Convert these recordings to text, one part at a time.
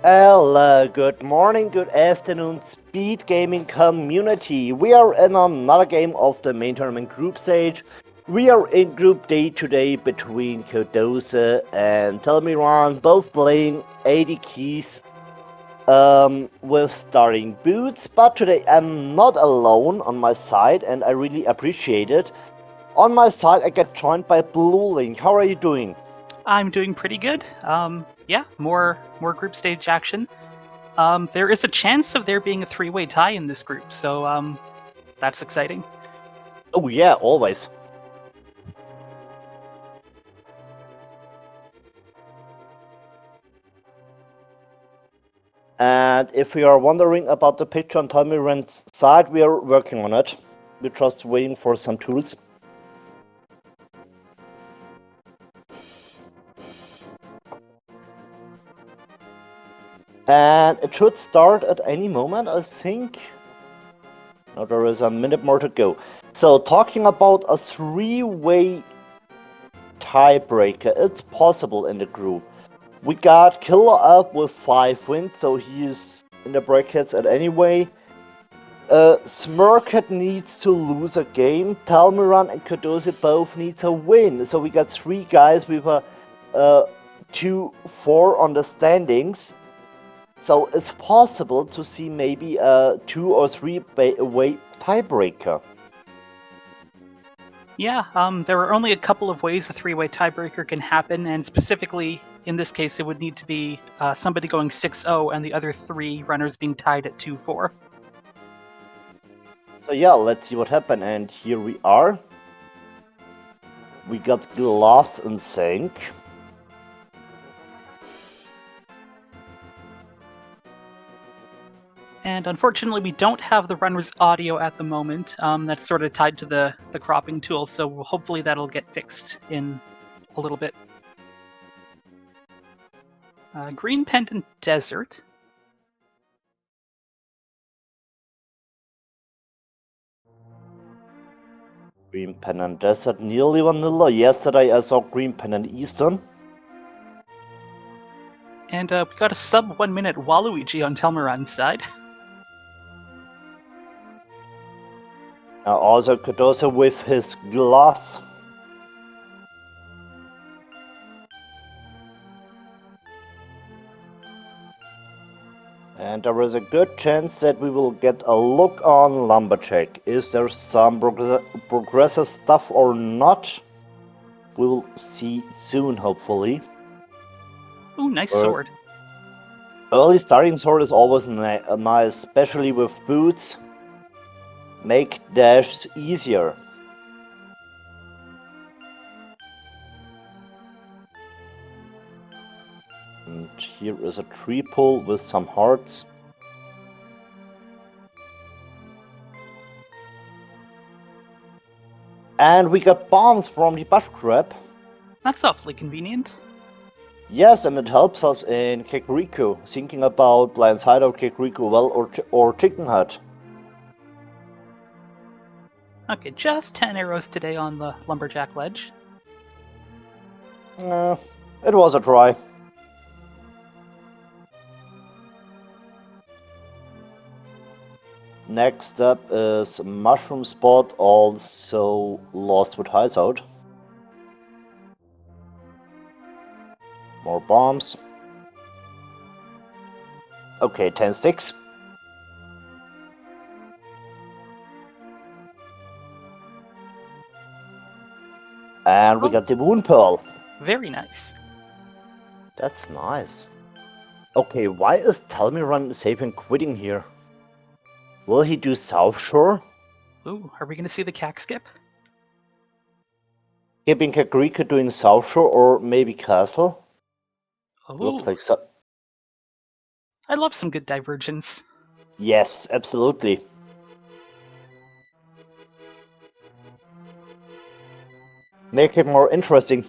Hello, good morning, good afternoon, Speed Gaming community. We are in another game of the main tournament group stage. We are in Group D today between Kodose and Telmiran, both playing ADKeys with starting boots. But today I'm not alone on my side, and I really appreciate it. On my side, I get joined by Blue Link. How are you doing? I'm doing pretty good. Yeah, more group stage action. There is a chance of there being a three-way tie in this group, so that's exciting. Oh yeah, always. And if you are wondering about the picture on Telmiran's side, we are working on it. We're just waiting for some tools. And it should start at any moment, I think. Now there is a minute more to go. So talking about a three-way tiebreaker, it's possible in the group. We got Killer up with 5 wins, so he is in the brackets at anyway. Smirket needs to lose a game. Telmiran and Kodose both needs a win. So we got 3 guys with a 2-4 on the standings. So it's possible to see maybe a 2 or 3 way tiebreaker. Yeah, there are only a couple of ways a three-way tiebreaker can happen, and specifically in this case, it would need to be somebody going 6-0 and the other 3 runners being tied at 2-4. So yeah, let's see what happened. And here we are. We got Glass in sync. And unfortunately, we don't have the runner's audio at the moment. That's sort of tied to the cropping tool, so hopefully that'll get fixed in a little bit. Green Pendant Desert. Green Pennant Desert, nearly vanilla. Yesterday I saw Green Pennant Eastern. And we got a sub 1 minute Waluigi on Telmiran's side. Now also Kodose with his glass. And there is a good chance that we will get a look on Lumberjack. Is there some progressive stuff or not? We will see soon, hopefully. Ooh, nice sword. Early starting sword is always nice, especially with boots. Make dashes easier. And here is a tree pull with some hearts. And we got bombs from the bush crab. That's awfully convenient. Yes, and it helps us in Kakariko, thinking about Blind Hideout, Kakariko Well, or Chicken Hut. Okay, just 10 arrows today on the Lumberjack ledge. It was a try. Next up is Mushroom Spot, also Lost with Hideout. More bombs. Okay, 10-6. And we got the Moon Pearl. Very nice. That's nice. Okay, why is Telmiran safe and quitting here? Will he do South Shore? Ooh, are we going to see the cack skip? Skipping Kakariko doing South Shore or maybe Castle? Oh, Looks like so. I love some good divergence. Yes, absolutely. Make it more interesting.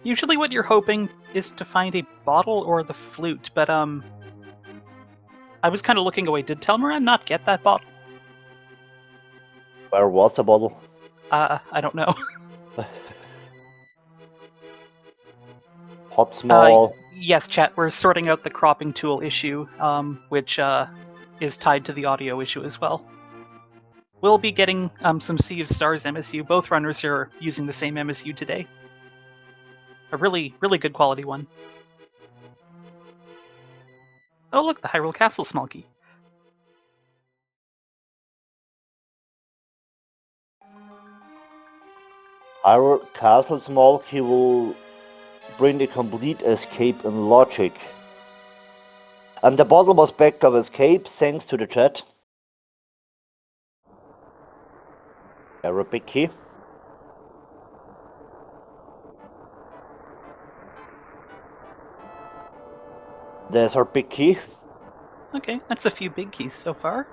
Usually what you're hoping is to find a bottle or the flute, but I was kind of looking away. Did Telmiran not get that bottle? Where was the bottle? I don't know. Hot small. Yes, chat, we're sorting out the cropping tool issue, which is tied to the audio issue as well. We'll be getting some Sea of Stars MSU. Both runners are using the same MSU today. A really, really good quality one. Oh look, the Hyrule Castle small key. Hyrule Castle small key will bring the complete escape in logic. And the bottle was backed of escape thanks to the chat. Arabic key. There's our big key. Okay, that's a few big keys so far.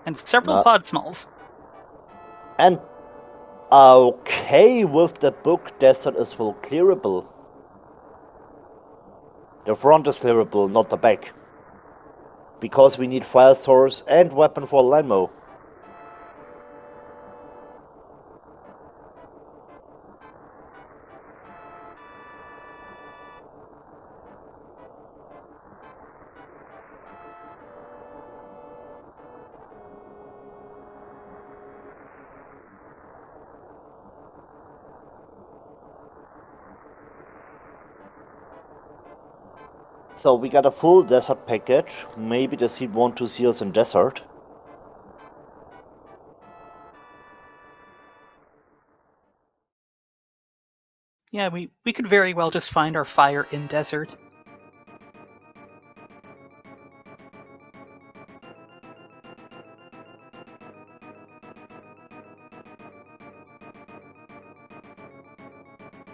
And several pod smalls. And okay, with the book, desert is full clearable. The front is clearable, not the back. Because we need fire source and weapon for Lamo. So we got a full desert package. Maybe the seed want to see us in desert. Yeah, we could very well just find our fire in desert.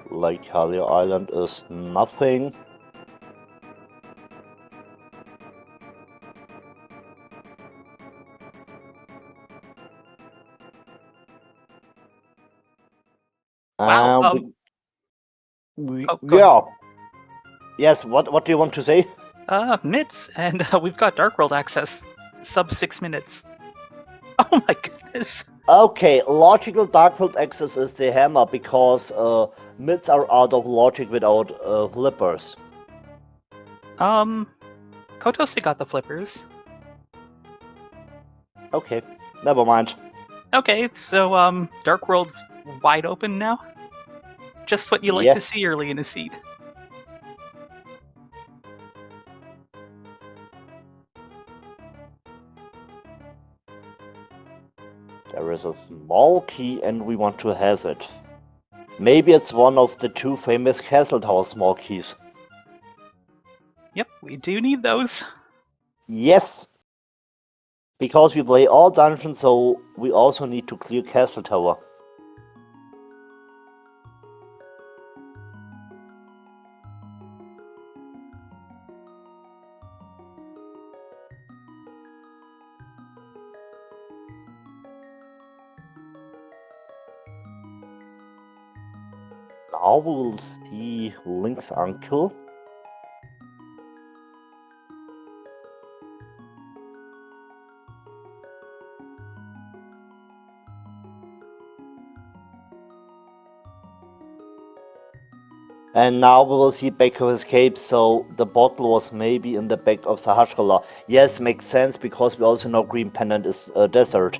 Like Hylia Island is nothing. Wow. Yeah. Yes. What do you want to say? Mitts, and we've got Dark World access. Sub 6 minutes. Oh my goodness. Okay, logical Dark World access is the hammer because mids are out of logic without flippers. Kotose got the flippers. Okay, never mind. Okay, so Dark World's wide open now. Just what you like to see early in a seed. There is a small key and we want to have it. Maybe it's one of the two famous Castle Tower small keys. Yep, we do need those. Yes! Because we play all dungeons, so we also need to clear Castle Tower. Now we'll see Link's uncle. And now we will see back of escape, so the bottle was maybe in the back of Sahasrara. Yes, makes sense, because we also know Green Pendant is a desert.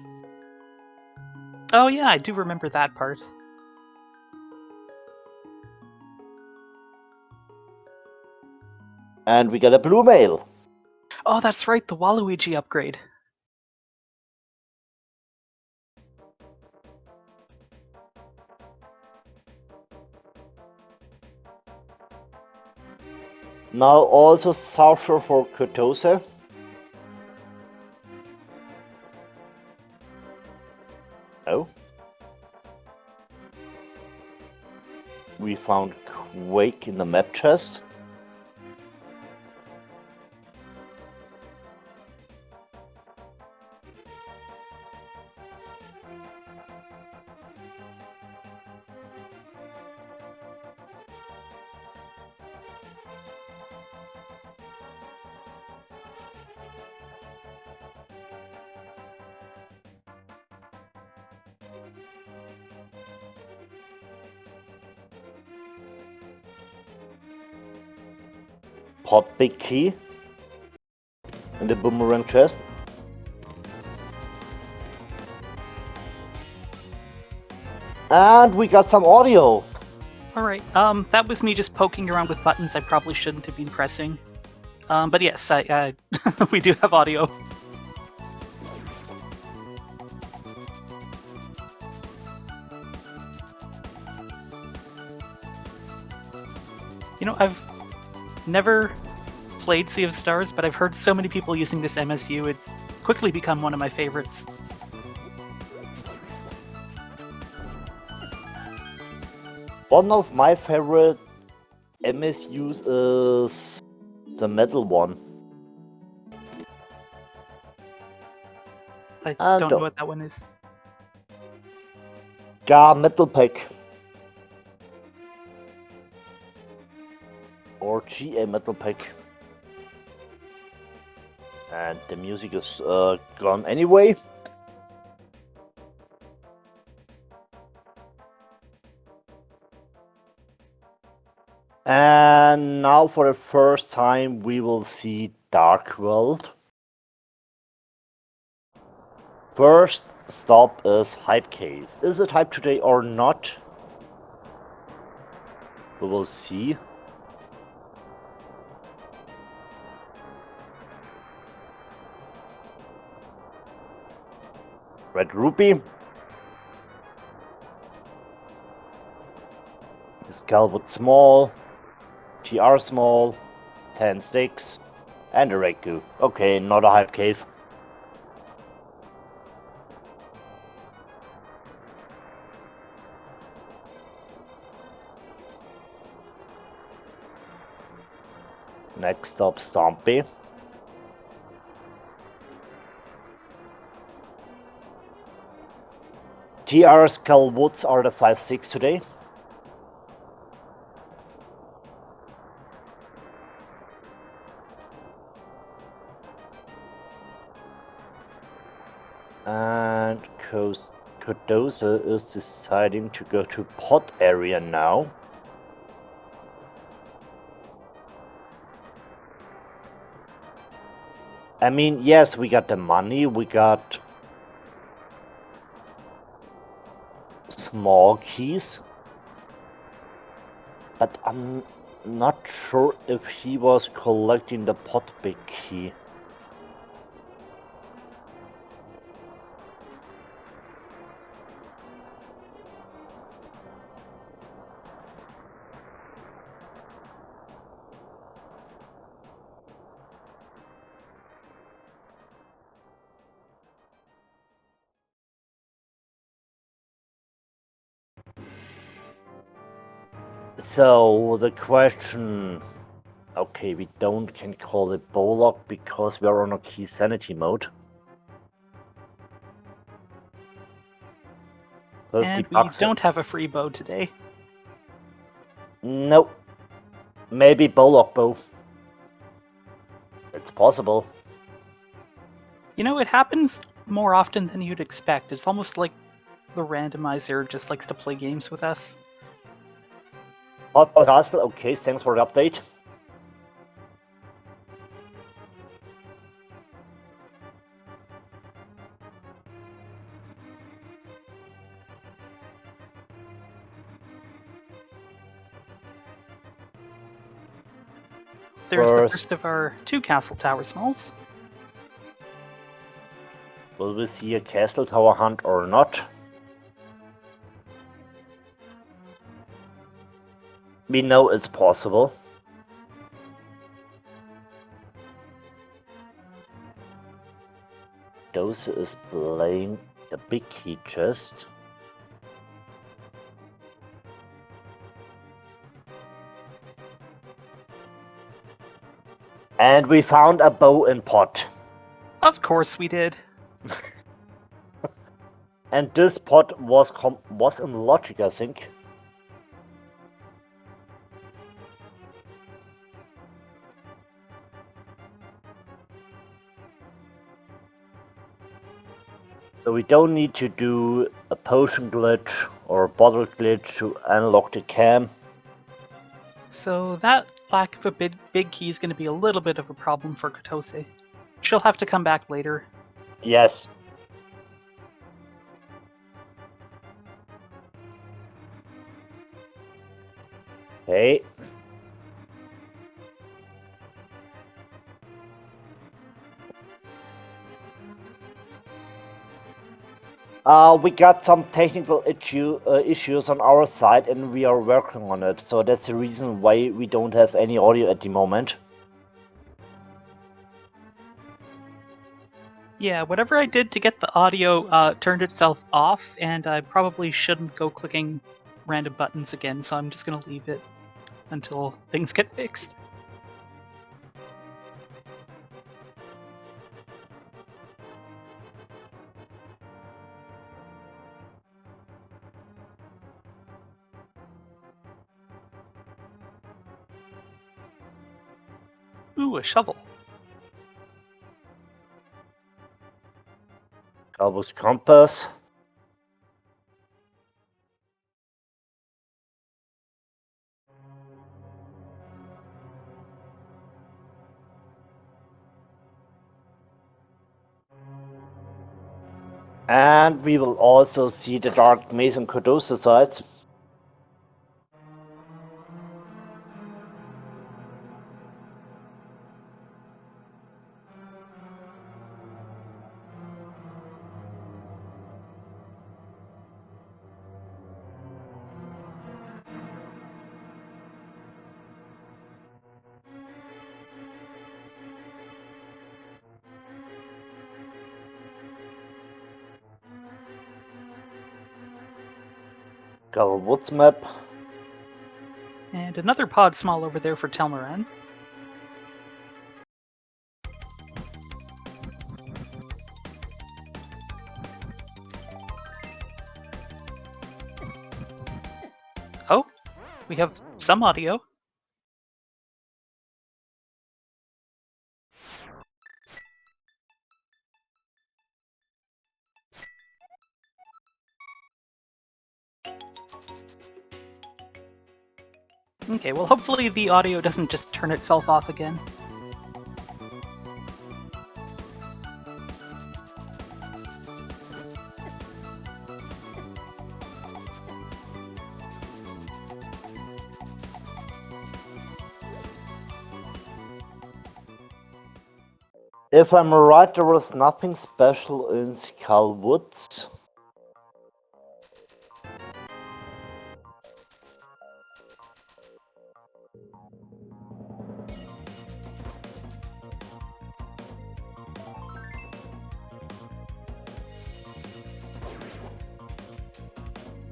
Oh yeah, I do remember that part. And we get a blue mail. Oh, that's right, the Waluigi upgrade. Now also Saucer for Kotose. Oh. We found Quake in the map chest. pot big key in the boomerang chest. And we got some audio. Alright, that was me just poking around with buttons I probably shouldn't have been pressing. But yes, we do have audio. You know, I've never played Sea of Stars, but I've heard so many people using this MSU, it's quickly become one of my favorites. One of my favorite MSUs is the metal one. I don't know what that one is. Metal Pack. Or GA Metal Pack. And the music is gone anyway. And now for the first time we will see Dark World. First stop is Hype Cave. Is it hype today or not? We will see. Red Rupee. Skullwood small. TR small. 10-6. And a Reku. Okay, not a Hype Cave. Next stop, Stompy. TR Skullwoods are the 5-6 today. And Kodosa is deciding to go to pot area now. I mean, yes, we got the money, we got small keys, but I'm not sure if he was collecting the pot big key. So the question, okay, we can call it Bollock because we are on a key sanity mode. And we don't have a free bow today. Nope. Maybe Bollock bow. It's possible. You know, it happens more often than you'd expect. It's almost like the randomizer just likes to play games with us. Castle, okay, thanks for the update. There's the first of our 2 Castle Tower smalls. Will we see a Castle Tower hunt or not? We know it's possible. Dose is playing the big key chest. And we found a bow in pot. Of course we did. And this pot was in logic, I think. So we don't need to do a potion glitch or a bottle glitch to unlock the cam. So that lack of a big key is going to be a little bit of a problem for Kotose. She'll have to come back later. Yes. Hey. We got some technical issues on our side and we are working on it, so that's the reason why we don't have any audio at the moment. Yeah, whatever I did to get the audio turned itself off, and I probably shouldn't go clicking random buttons again, so I'm just going to leave it until things get fixed. Ooh, a shovel. Calvo's compass. And we will also see the Dark Maze on Kodosa sides. Got a woods map. And another pod small over there for Telmiran. Oh, we have some audio. Okay, well hopefully the audio doesn't just turn itself off again. If I'm right, there was nothing special in Skull Woods.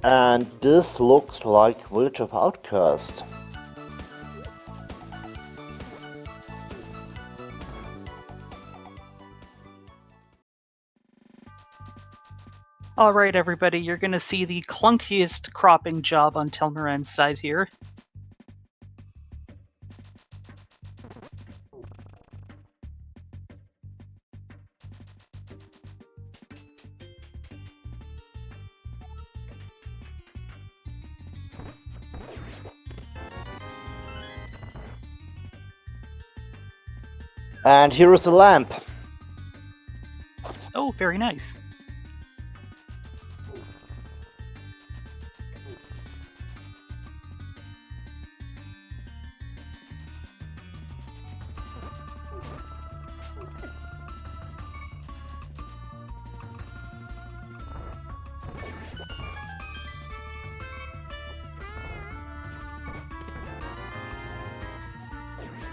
And this looks like Village of Outcast. Alright everybody, you're gonna see the clunkiest cropping job on Telmiran's side here. And here is the lamp. Oh, very nice.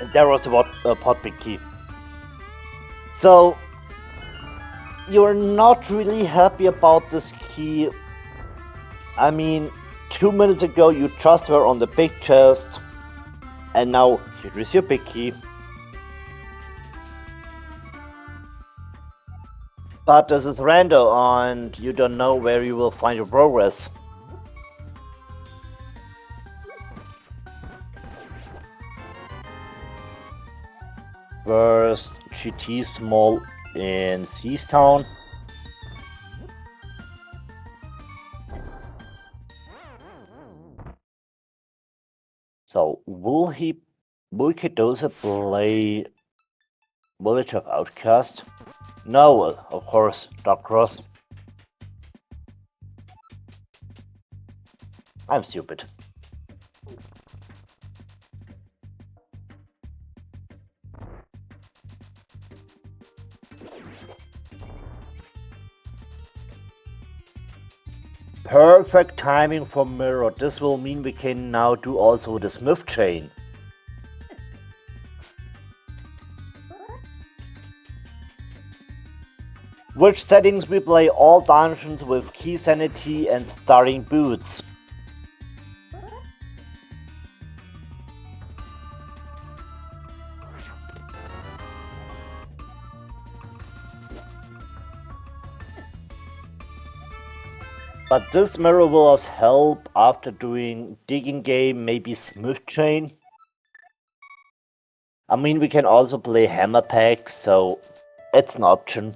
And there was a pot big key. So you're not really happy about this key. I mean, 2 minutes ago you just were on the big chest, and now here is your big key. But this is random and you don't know where you will find your progress. First GT small in Seastown. So will he Will Cadoza play Village of Outcast? No, of course, Dark Cross. I'm stupid. Perfect timing for Mirror. This will mean we can now do also the Smith chain. Which settings we play all dungeons with key sanity and starting boots. But this mirror will us help after doing digging game, maybe Smith chain. I mean, we can also play hammer pack, so it's an option.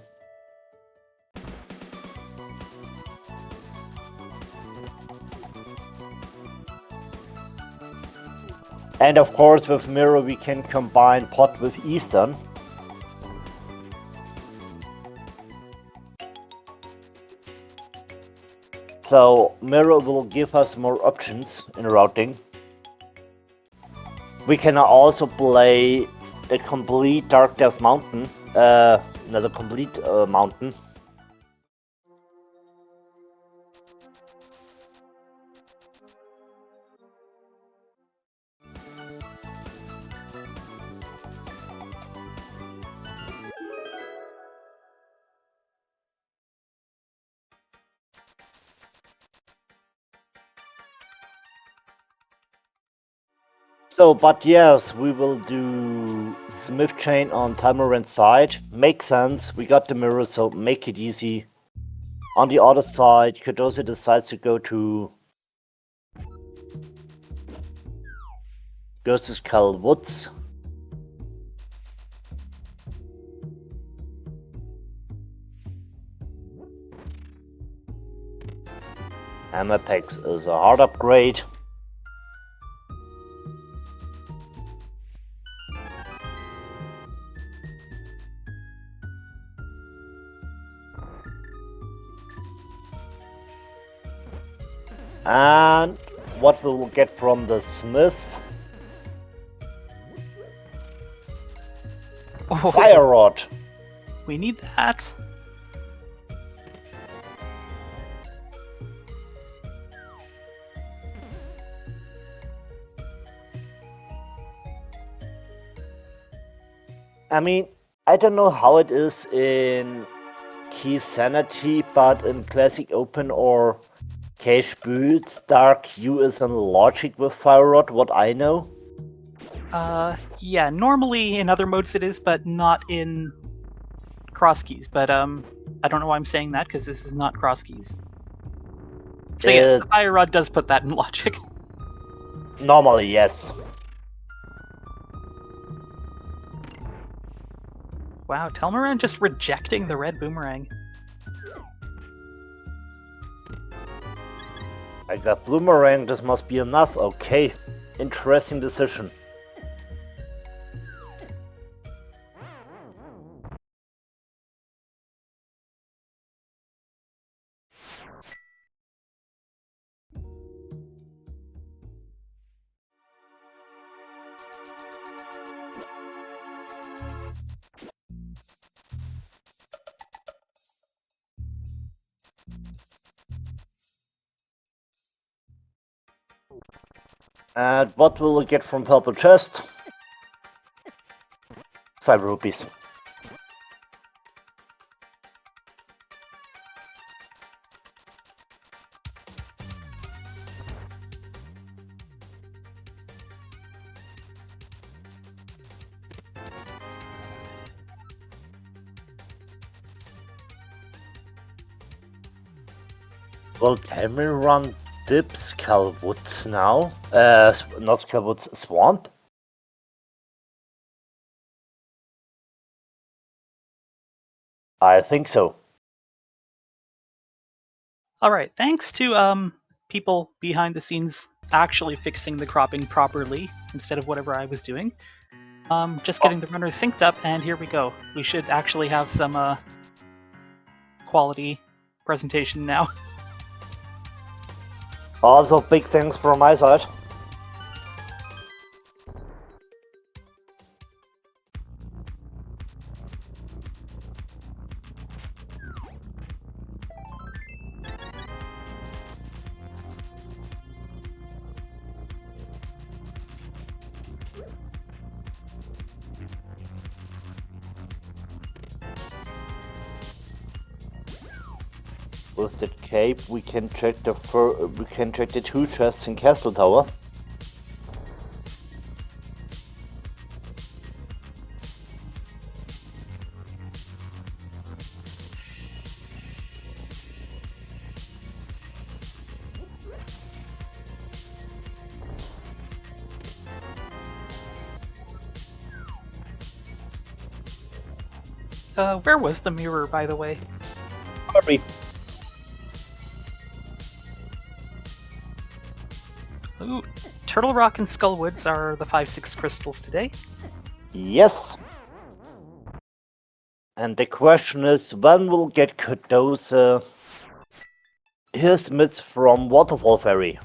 And of course with mirror we can combine pot with Eastern. So mirror will give us more options in routing. We can also play the complete Dark Death Mountain, the complete mountain. So, but yes, we will do Smith chain on Telmiran's side. Makes sense, we got the mirror, so make it easy. On the other side, Cardoso decides to go to Ghost Skull Woods. Amapex is a hard upgrade. And what we will get from the Smith? Oh, Fire Rod. we need that. I mean, I don't know how it is in Key Sanity, but in Classic Open or Cash Boots, Dark Q is in Logic with Fire Rod, what I know. Yeah, normally in other modes it is, but not in cross keys. But I don't know why I'm saying that, because this is not cross keys. So yes, the Fire Rod does put that in Logic. Normally, yes. Wow, Telmiran just rejecting the red boomerang. I got Bloomerang, this must be enough, okay. Interesting decision. And what will we get from Purple Chest? 5 rupees. Well, Telmiran dip Skullwoods now? Not Skullwoods, Swamp? I think so. All right, thanks to people behind the scenes actually fixing the cropping properly instead of whatever I was doing. Just getting the runners synced up, and here we go. We should actually have some quality presentation now. Also, big thanks from my side. With that cape, we can check the two chests in Castle Tower. Where was the mirror, by the way? Sorry. Ooh, Turtle Rock and Skullwoods are the 5-6 crystals today. Yes. And the question is, when will get those his mitts from Waterfall Ferry?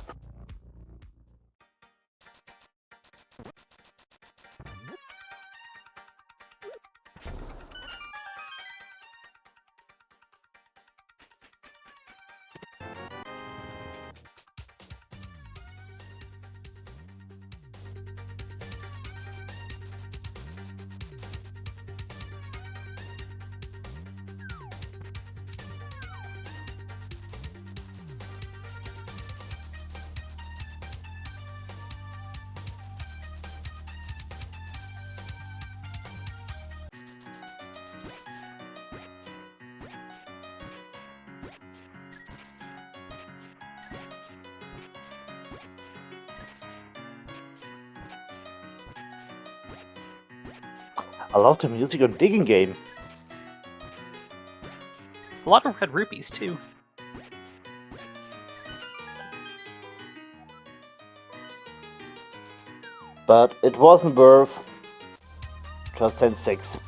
I love the music on Digging Game. A lot of red rupees, too. But it wasn't worth just 10-6.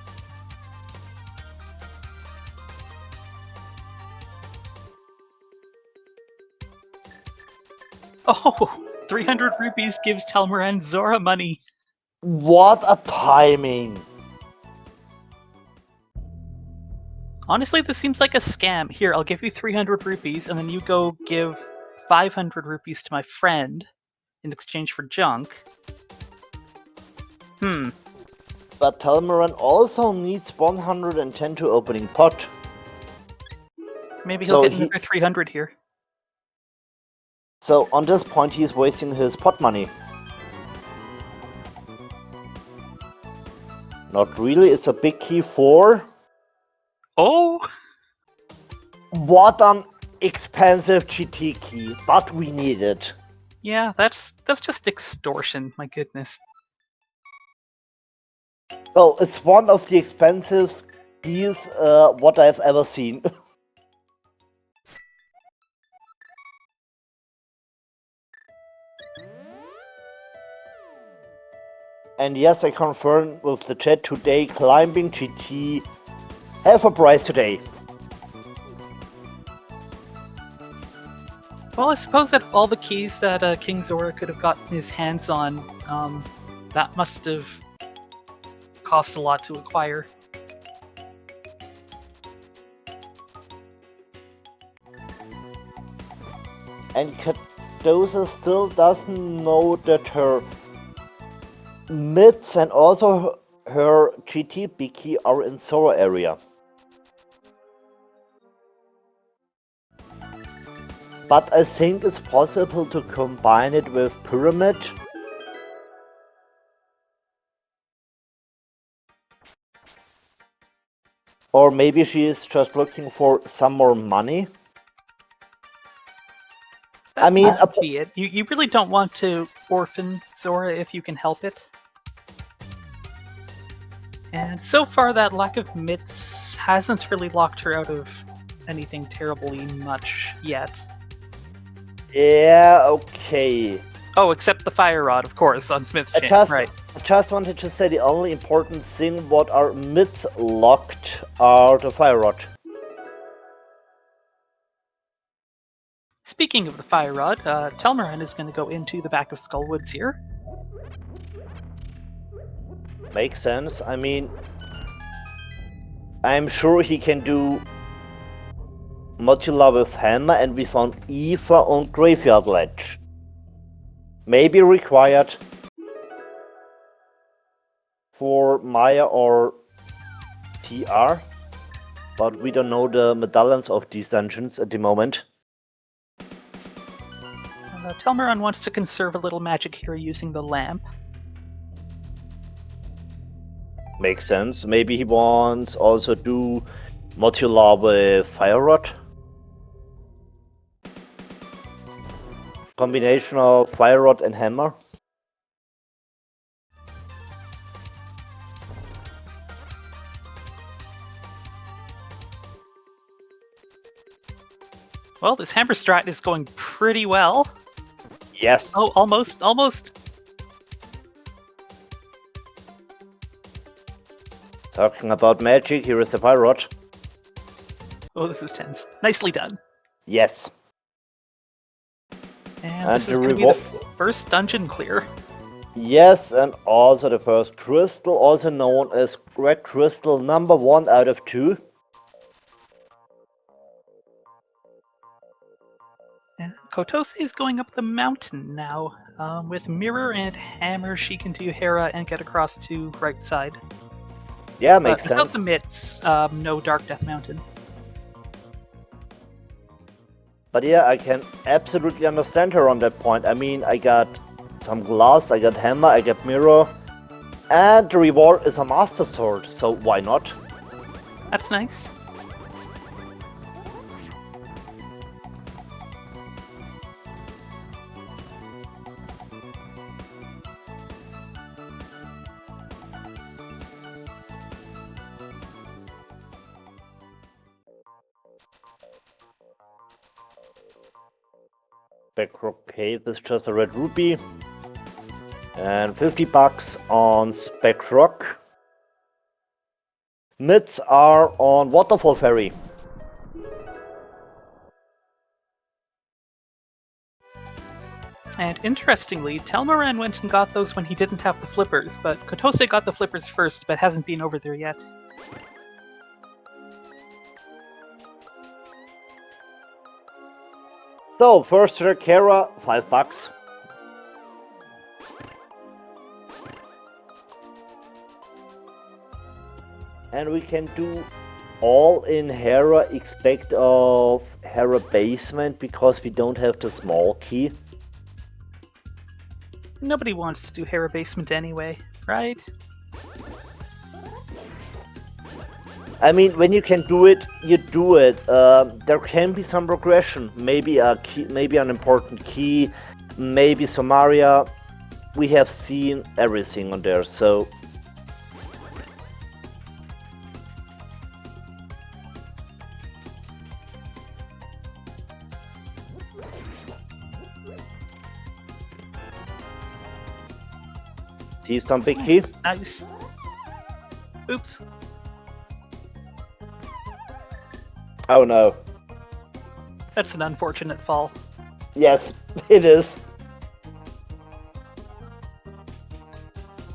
Oh, 300 rupees gives Telmiran Zora money. What a timing! Honestly, this seems like a scam. Here, I'll give you 300 rupees, and then you go give 500 rupees to my friend in exchange for junk. But Telmiran also needs 110 to opening pot. Maybe he'll get another 300 here. So on this point he's wasting his pot money. Not really, it's a big key for... Oh! What an expensive GT key, but we need it. Yeah, that's just extortion, my goodness. Well, it's one of the expensive keys what I've ever seen. And yes, I confirm with the chat today, climbing GT have a price today. Well, I suppose that all the keys that King Zora could have gotten his hands on, that must have cost a lot to acquire. And Cadoza still doesn't know that her mids and also her GT big key are in Zora area. But I think it's possible to combine it with Pyramid. Or maybe she is just looking for some more money. That might be it. You really don't want to orphan Zora if you can help it. And so far that lack of mitts hasn't really locked her out of anything terribly much yet. Yeah, okay. Oh, except the fire rod, of course, on Smith's chain. Right. I just wanted to say the only important thing what are mids locked are the fire rod. Speaking of the fire rod, Telmiran is going to go into the back of Skullwoods here. Makes sense. I mean, I'm sure he can do modular with hammer, and we found Eva on Graveyard Ledge. Maybe required for Maya or TR, but we don't know the medallions of these dungeons at the moment. Telmiran wants to conserve a little magic here using the lamp. Makes sense. Maybe he wants also do modular with fire rod. Combination of fire rod and hammer. Well, this hammer strat is going pretty well. Yes. Oh, almost. Talking about magic, here is the fire rod. Oh, this is tense. Nicely done. Yes. And this is going to be the first dungeon clear. Yes, and also the first crystal, also known as red crystal number 1 out of 2. And Kotose is going up the mountain now. With mirror and hammer, she can do Hera and get across to right side. Yeah, makes without sense. the mitts, no Dark Death Mountain. But yeah, I can absolutely understand her on that point. I mean, I got some glass, I got hammer, I got mirror, and the reward is a master sword, so why not? That's nice. Backrock Cave is just a red rupee. And $50 on Spec-Rock. Mids are on Waterfall Ferry. And interestingly, Telmiran went and got those when he didn't have the flippers, but Kotose got the flippers first, but hasn't been over there yet. So, first Kara, $5. And we can do all in Hera except of Hera Basement because we don't have the small key. Nobody wants to do Hera Basement anyway, right? I mean, when you can do it, you do it. There can be some progression. Maybe a key, maybe an important key, maybe Somaria. We have seen everything on there, so. See some big key? Nice. Oops. Oh no. That's an unfortunate fall. Yes, it is.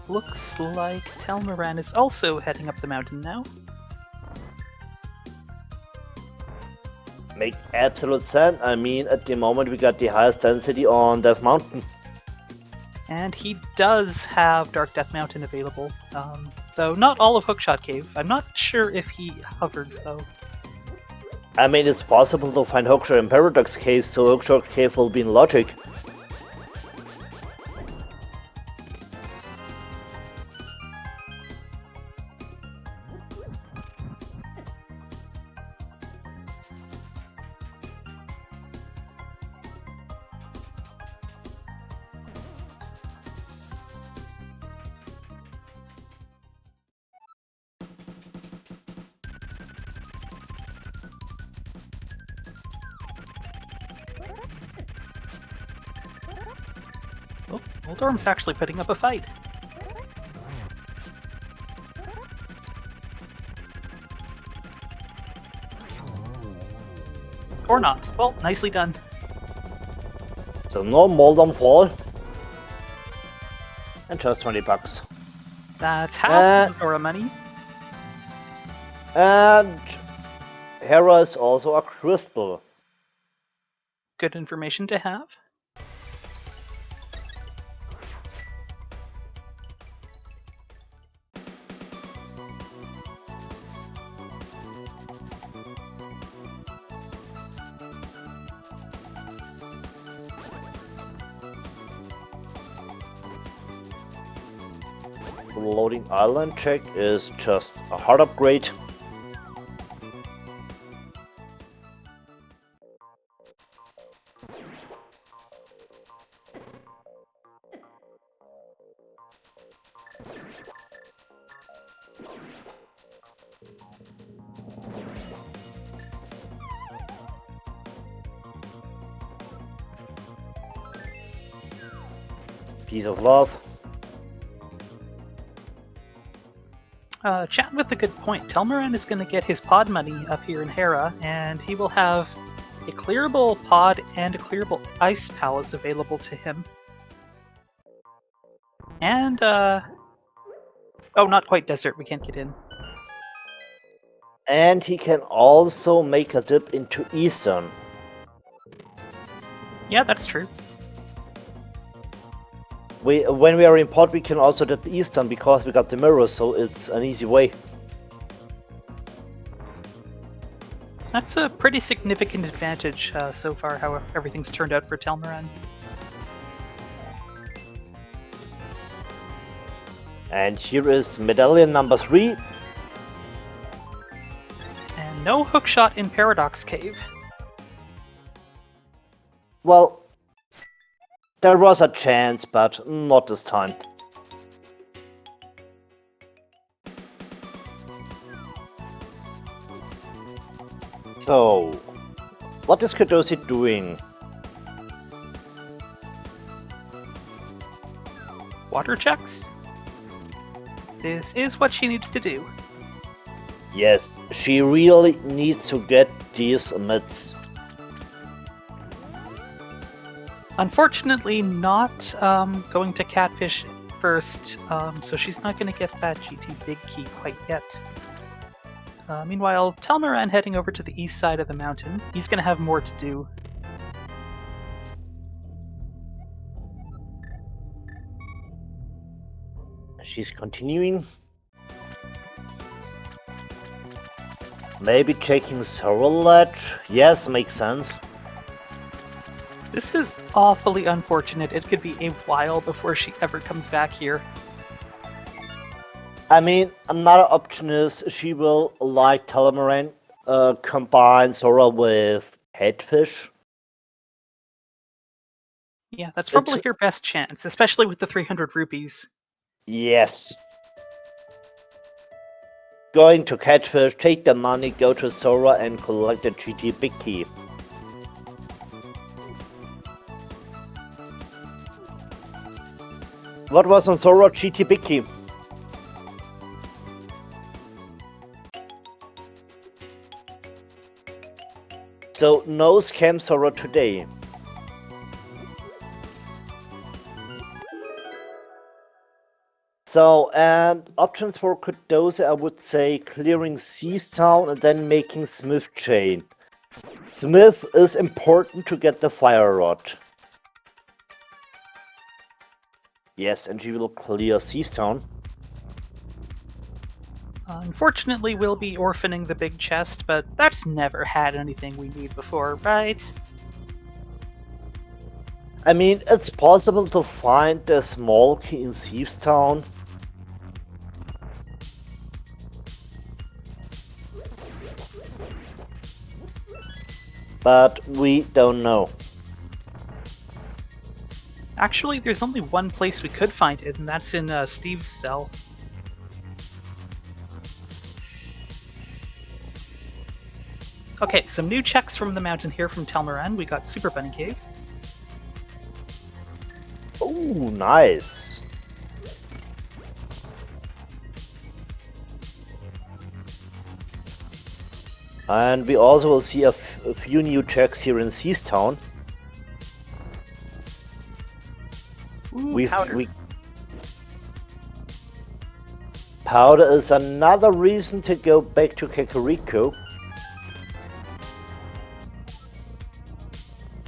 Looks like Telmiran is also heading up the mountain now. Make absolute sense. I mean, at the moment we got the highest density on Death Mountain. And he does have Dark Death Mountain available, though not all of Hookshot Cave. I'm not sure if he hovers, though. I mean, it's possible to find Hookshot in Paradox Cave, so Hookshot Cave will be in Logic. Oh, Uldorm's actually putting up a fight. Or not. Well, nicely done. So no Moldom fall. And just 20 bucks. That's half the Zora money. And Hera is also a crystal. Good information to have. The loading island check is just a hard upgrade. Piece of love. Chat with a good point. Telmiran is going to get his pod money up here in Hera, and he will have a clearable pod and a clearable ice palace available to him. And, oh, not quite desert, we can't get in. And he can also make a dip into Eastern. Yeah, that's true. When we are in pod, we can also dip Eastern because we got the mirrors, so it's an easy way. That's a pretty significant advantage so far, how everything's turned out for Telmiran. And here is medallion number 3. And no hookshot in Paradox Cave. Well, there was a chance, but not this time. So, what is Kadosi doing? Water checks? This is what she needs to do. Yes, she really needs to get these mids. Unfortunately, not going to Catfish first, so she's not going to get that GT big key quite yet. Meanwhile, Telmiran heading over to the east side of the mountain. He's going to have more to do. She's continuing. Maybe checking Sorrel Ledge? Yes, makes sense. This is awfully unfortunate. It could be a while before she ever comes back here. I mean, another option is she will, like Telmiran, combine Sora with Headfish. Yeah, that's probably her best chance, especially with the 300 rupees. Yes. Going to Catfish, take the money, go to Sora and collect the GT Big Key. What was on Sora GT Big Key? So no scam Sora today. So, and options for Kadosi, I would say clearing Thieves Town and then making Smith Chain. Smith is important to get the Fire Rod. Yes, and she will clear Thieves Town. Unfortunately, we'll be orphaning the big chest, but that's never had anything we need before, right? I mean, it's possible to find the small key in Thieves Town. But we don't know. Actually, there's only one place we could find it, and that's in Steve's cell. Okay, some new checks from the mountain here from Telmiran. We got Super Bunny Cave. Oh, nice. And we also will see a few new checks here in Seastown. Powder. Powder is another reason to go back to Kakariko.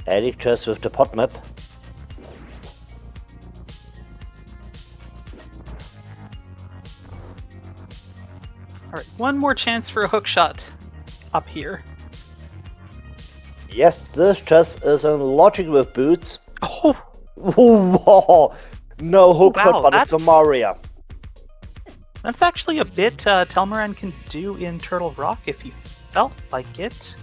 Adding chest with the pot map. Alright, one more chance for a hook shot up here. Yes, this chest is unlocking with boots. Oh! Whoa! No hook shot, but it's Samaria. That's actually a bit Telmiran can do in Turtle Rock if he felt like it.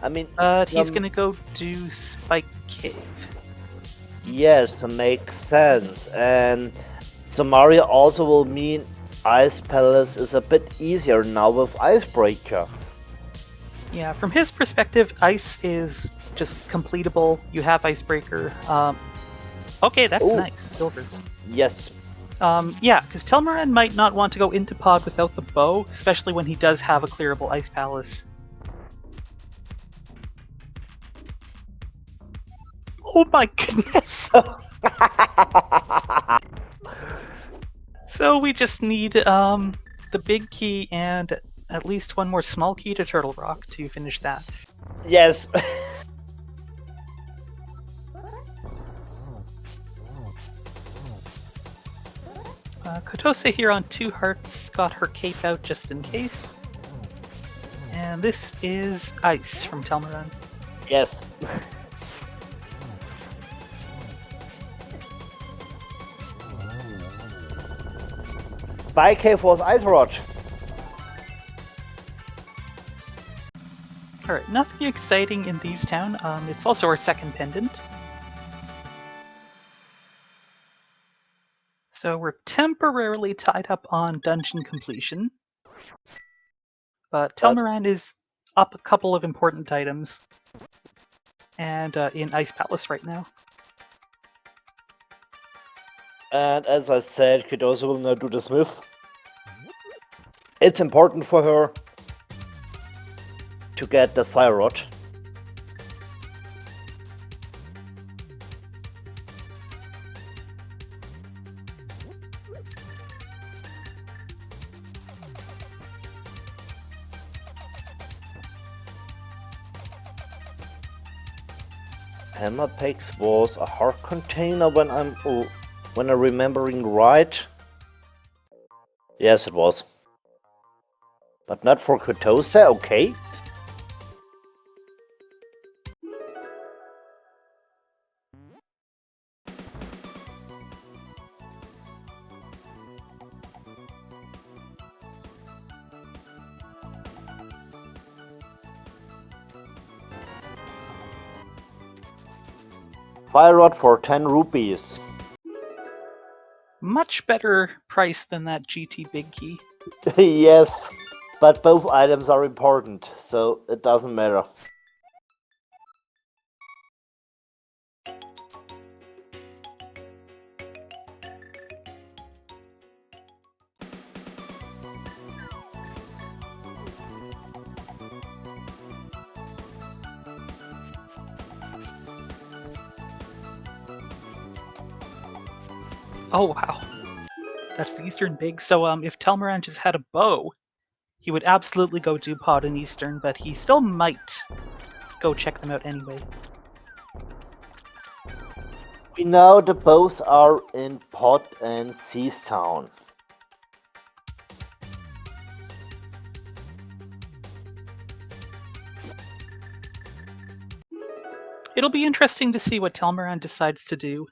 I mean, he's gonna go do Spike Cave. Yes, makes sense. And Samaria also will mean Ice Palace is a bit easier now with Icebreaker. Yeah, from his perspective, Ice is just completable. You have Icebreaker. Okay, that's nice. Silvers. Yes. Yeah, because Telmiran might not want to go into pod without the bow, especially when he does have a clearable Ice Palace. Oh my goodness! So we just need the big key and at least one more small key to Turtle Rock to finish that. Yes. Kotose here on 2 hearts got her cape out just in case. And this is Ice from Telmiran. Yes. Spike Cave was Ice Rod. Alright, nothing exciting in Thieves Town. It's also our second pendant. So we're temporarily tied up on dungeon completion. But Telmiran is up a couple of important items. And in Ice Palace right now. And as I said, Kotose will now do the smith. It's important for her to get the fire rod. Hammer Pegs was a heart container when I'm remembering right. Yes, it was. But not for Kotose, okay. Fire rod for 10 rupees. Much better price than that GT Big Key. Yes, but both items are important, so it doesn't matter. Oh wow. That's the Eastern Big. So if Telmiran just had a bow, he would absolutely go do pod in Eastern, but he still might go check them out anyway. We know the bows are in Pot and Seastown. It'll be interesting to see what Telmiran decides to do.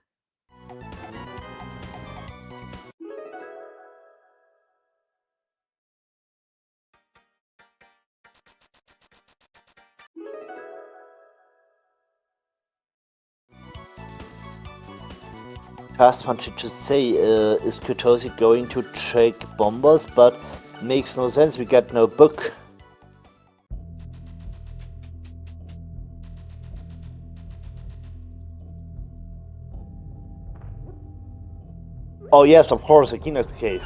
Just wanted to say, is Kotose going to check bombers, but makes no sense, we got no book. Oh yes, of course, Akina's cave.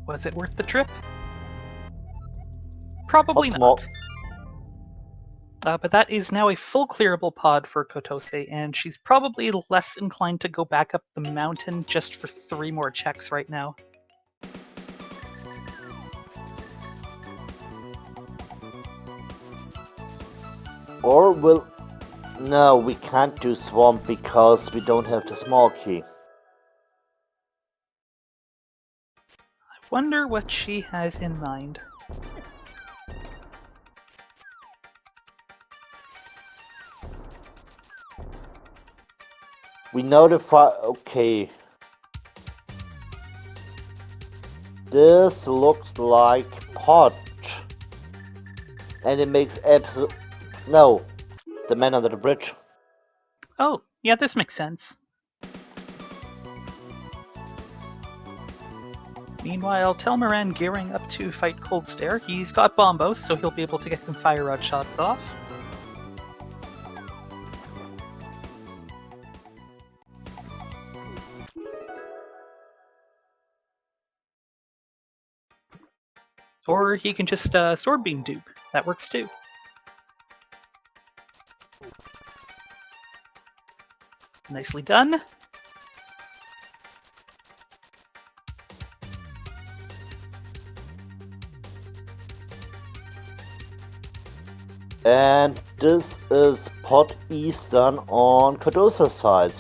Was it worth the trip? Probably What's not. But that is now a full clearable pod for Kotose, and she's probably less inclined to go back up the mountain just for 3 more checks right now. Or will... No, we can't do swamp because we don't have the small key. I wonder what she has in mind. We notify... Okay. This looks like pot. And it makes absolute... No. The man under the bridge. Oh, yeah, this makes sense. Meanwhile, Telmiran gearing up to fight Cold Stare. He's got bombos, so he'll be able to get some fire rod shots off. Or he can just sword beam dupe. That works too. Nicely done. And this is pot Eastern on Cardosa's side.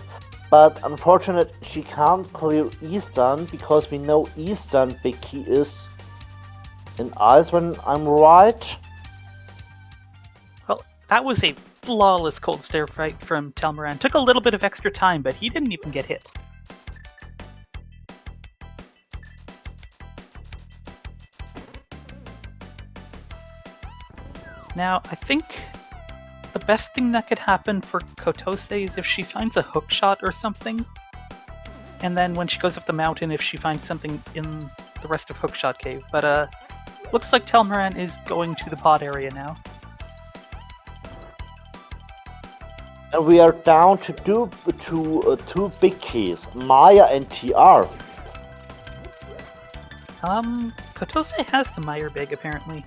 But unfortunately, she can't clear Eastern because we know Eastern big key is in ice when I'm right. Well, that was a flawless Cold Stare fight from Telmiran. Took a little bit of extra time, but he didn't even get hit. Now, I think the best thing that could happen for Kotose is if she finds a hook shot or something. And then when she goes up the mountain, if she finds something in the rest of Hookshot Cave. But looks like Telmiran is going to the pod area now. And we are down to two big keys, Maya and TR. Kotose has the Meyer Big apparently.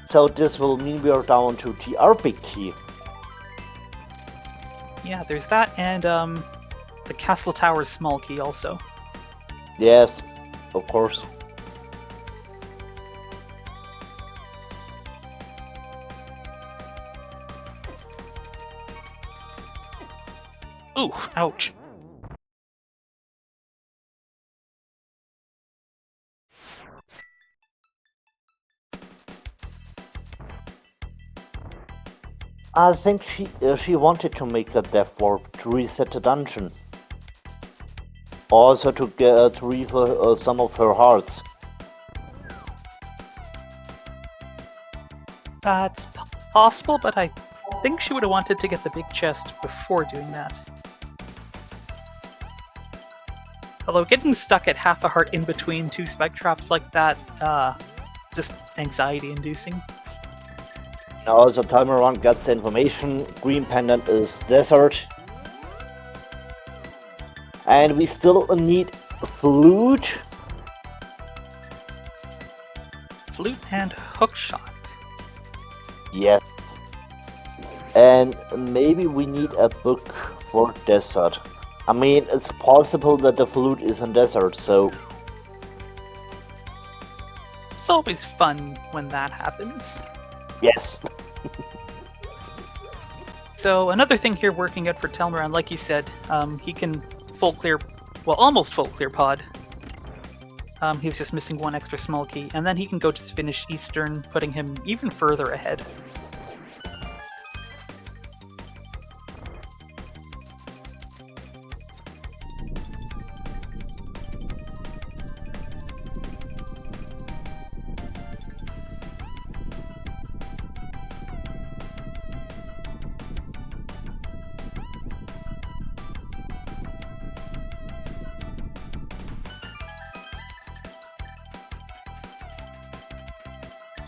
So this will mean we are down to TR big key. Yeah, there's that, and the Castle Tower's small key also. Yes, of course. Ooh, ouch. I think she wanted to make a death warp to reset the dungeon. Also to get to refill some of her hearts. That's possible, but I think she would have wanted to get the big chest before doing that. Although getting stuck at half a heart in between 2 spike traps like that, just anxiety-inducing. Also, Telmiran gets the information. Green Pendant is desert. And we still need flute. Flute and hookshot. Yes. And maybe we need a book for desert. I mean, it's possible that the flute is in desert, so... It's always fun when that happens. Yes. So another thing here working out for Telmiran, like you said, he can full clear, well, almost full clear pod. He's just missing 1 extra small key, and then he can go just finish Eastern, putting him even further ahead.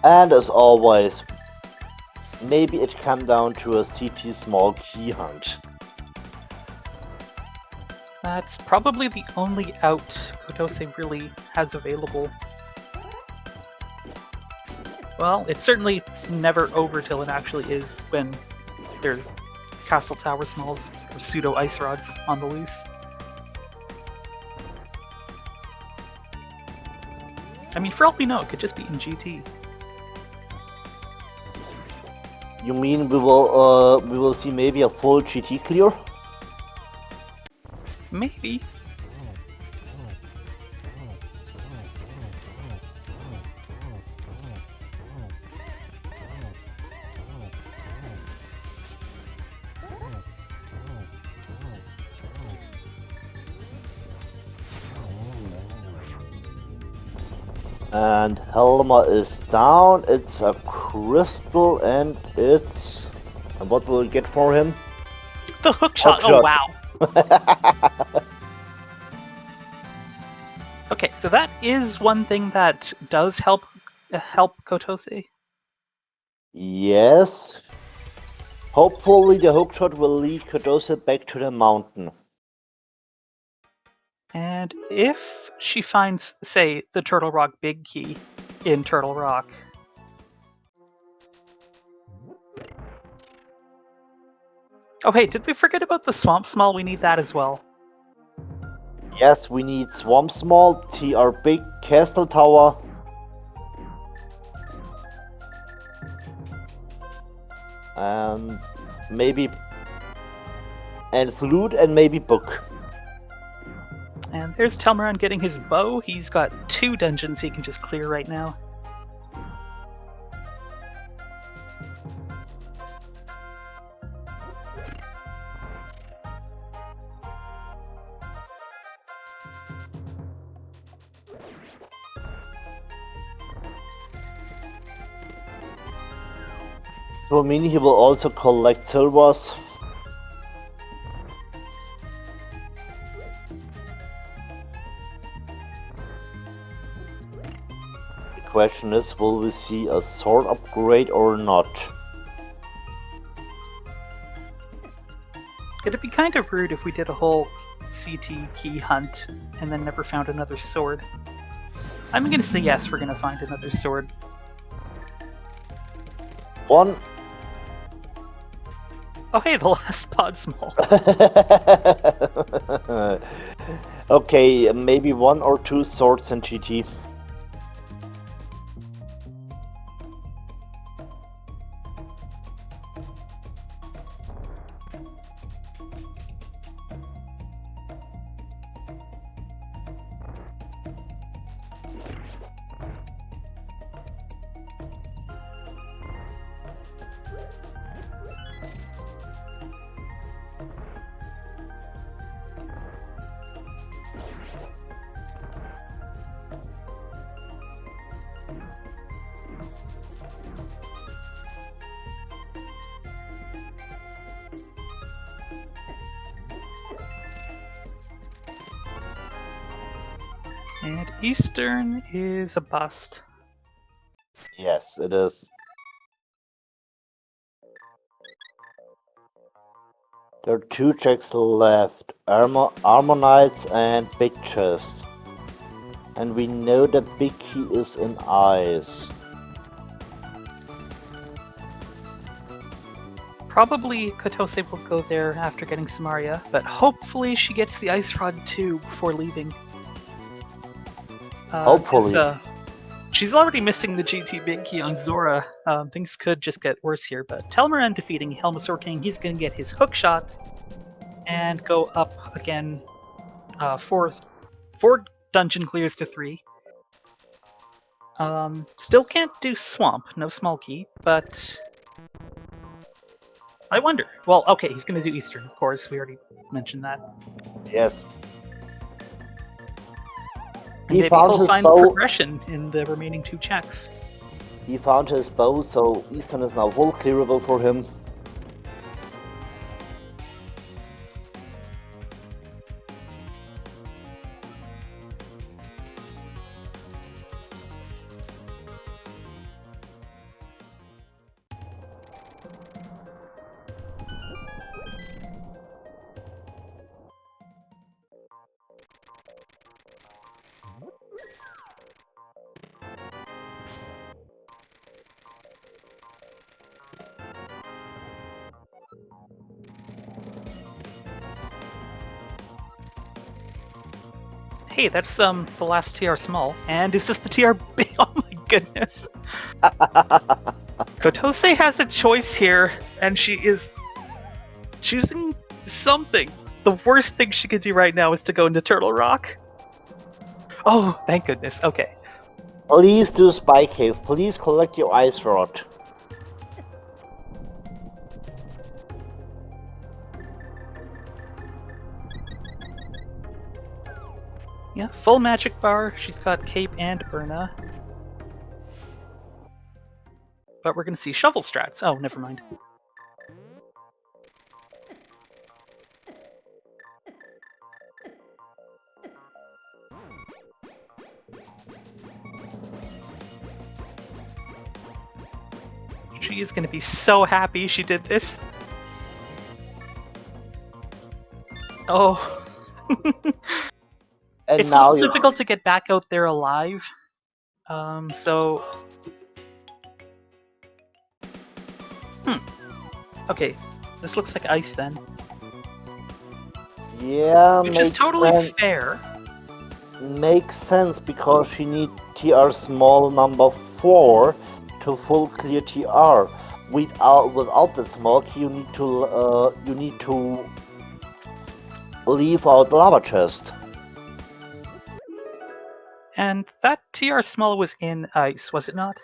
And as always, maybe it come down to a CT small key hunt. That's probably the only out Kotose really has available. Well, it's certainly never over till it actually is when there's Castle Tower Smalls or pseudo ice rods on the loose. I mean, for all we know, it could just be in GT. You mean we will see maybe a full GT clear? Maybe. And Helma is down, it's a crystal and it's... And what will we get for him? The hook shot! Oh, wow! Okay, so that is one thing that does help Kotose. Yes. Hopefully the hookshot will lead Kotose back to the mountain. And if she finds, say, the Turtle Rock Big Key in Turtle Rock... Oh hey, did we forget about the Swamp Small? We need that as well. Yes, we need Swamp Small, TR Big, Castle Tower. And maybe... And Flute and maybe Book. And there's Telmiran getting his bow. He's got 2 dungeons he can just clear right now. So I mean he will also collect silvers. The question is, will we see a sword upgrade or not? It'd be kind of rude if we did a whole CT key hunt and then never found another sword. I'm gonna say yes, we're gonna find another sword. One. Oh hey, the last pod small. Okay, maybe 1 or 2 swords in GT. And Eastern is a bust. Yes, it is. There are 2 checks left, Armor Knights and Big Chest. And we know the big key is in Ice. Probably Kotose will go there after getting Samaria, but hopefully she gets the Ice Rod too before leaving. Hopefully. She's already missing the GT Big Key on Zora. Things could just get worse here, but Telmiran defeating Helmasaur King, he's going to get his hook shot and go up again. 4 dungeon clears to 3. Still can't do Swamp, no small key, but I wonder. Well, okay, he's going to do Eastern, of course. We already mentioned that. Yes. And maybe he'll find the progression in the remaining 2 checks. He found his bow, so Eastern is now full clearable for him. Hey, that's the last TR small. And is this the TR big? Oh my goodness. Kotose has a choice here, and she is choosing something. The worst thing she could do right now is to go into Turtle Rock. Oh, thank goodness. Okay. Please do Spy Cave. Please collect your ice rod. Yeah, full magic bar. She's got Cape and Urna. But we're going to see shovel strats. Oh, never mind. She is going to be so happy she did this. Oh. And It's a now little difficult to get back out there alive. So... Okay, this looks like ice then. Yeah, Which is totally fair. Makes sense, because she needs TR small number 4 to full clear TR. Without that small key, you need to leave out lava chest. And that TR small was in ice, was it not?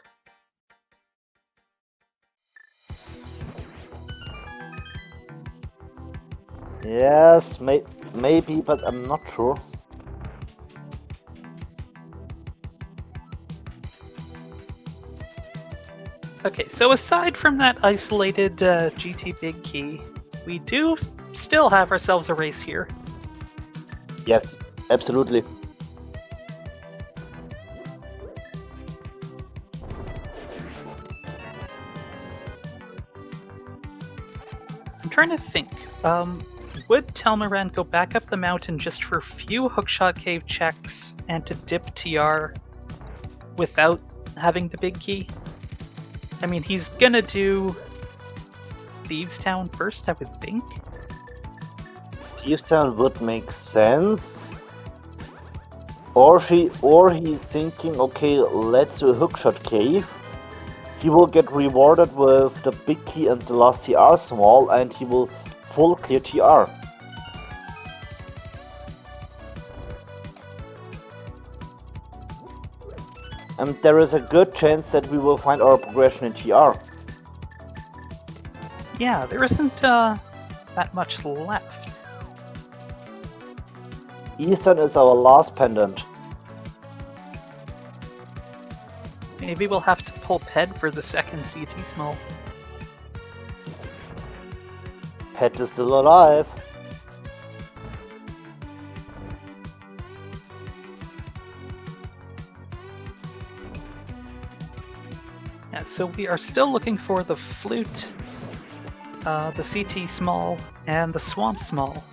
Yes, maybe, but I'm not sure. Okay, so aside from that isolated GT big key, we do still have ourselves a race here. Yes, absolutely. I'm trying to think. Would Telmiran go back up the mountain just for a few hookshot cave checks and to dip TR without having the big key? I mean, he's gonna do Thieves Town first, I would think. Thieves Town would make sense. Or he's thinking, okay, let's do a hookshot cave. He will get rewarded with the big key and the last TR small, and he will full clear TR. And there is a good chance that we will find our progression in TR. Yeah, there isn't that much left. Eastern is our last pendant. Maybe we'll have to pull Ped for the second CT small. Pet is still alive. Yeah, so we are still looking for the flute, the CT small, and the swamp small.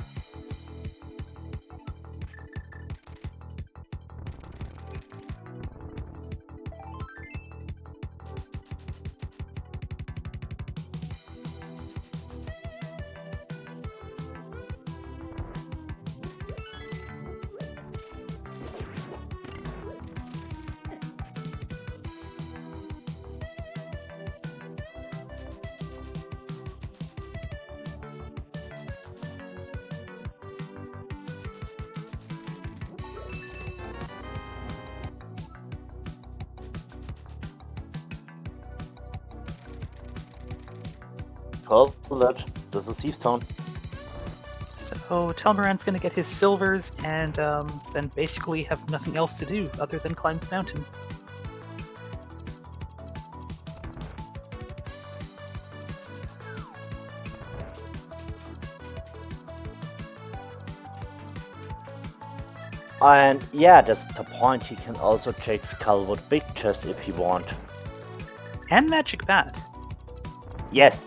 Well, this is Thieves Town. So Telmiran's gonna get his silvers and then basically have nothing else to do other than climb the mountain. And yeah, that's the point. He can also check Skullwood Big Chest if he want. And Magic Bat. Yes.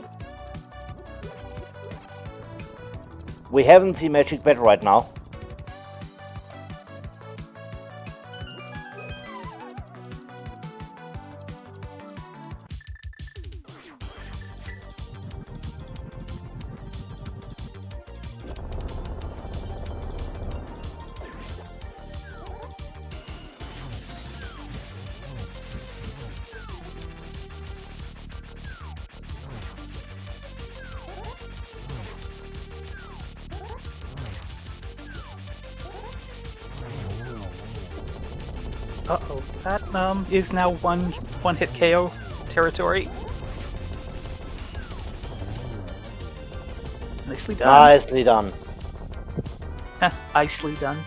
We haven't seen Magic Bat right now. Uh-oh. That is now one-hit KO territory. Nicely done. Nicely done. Nicely done.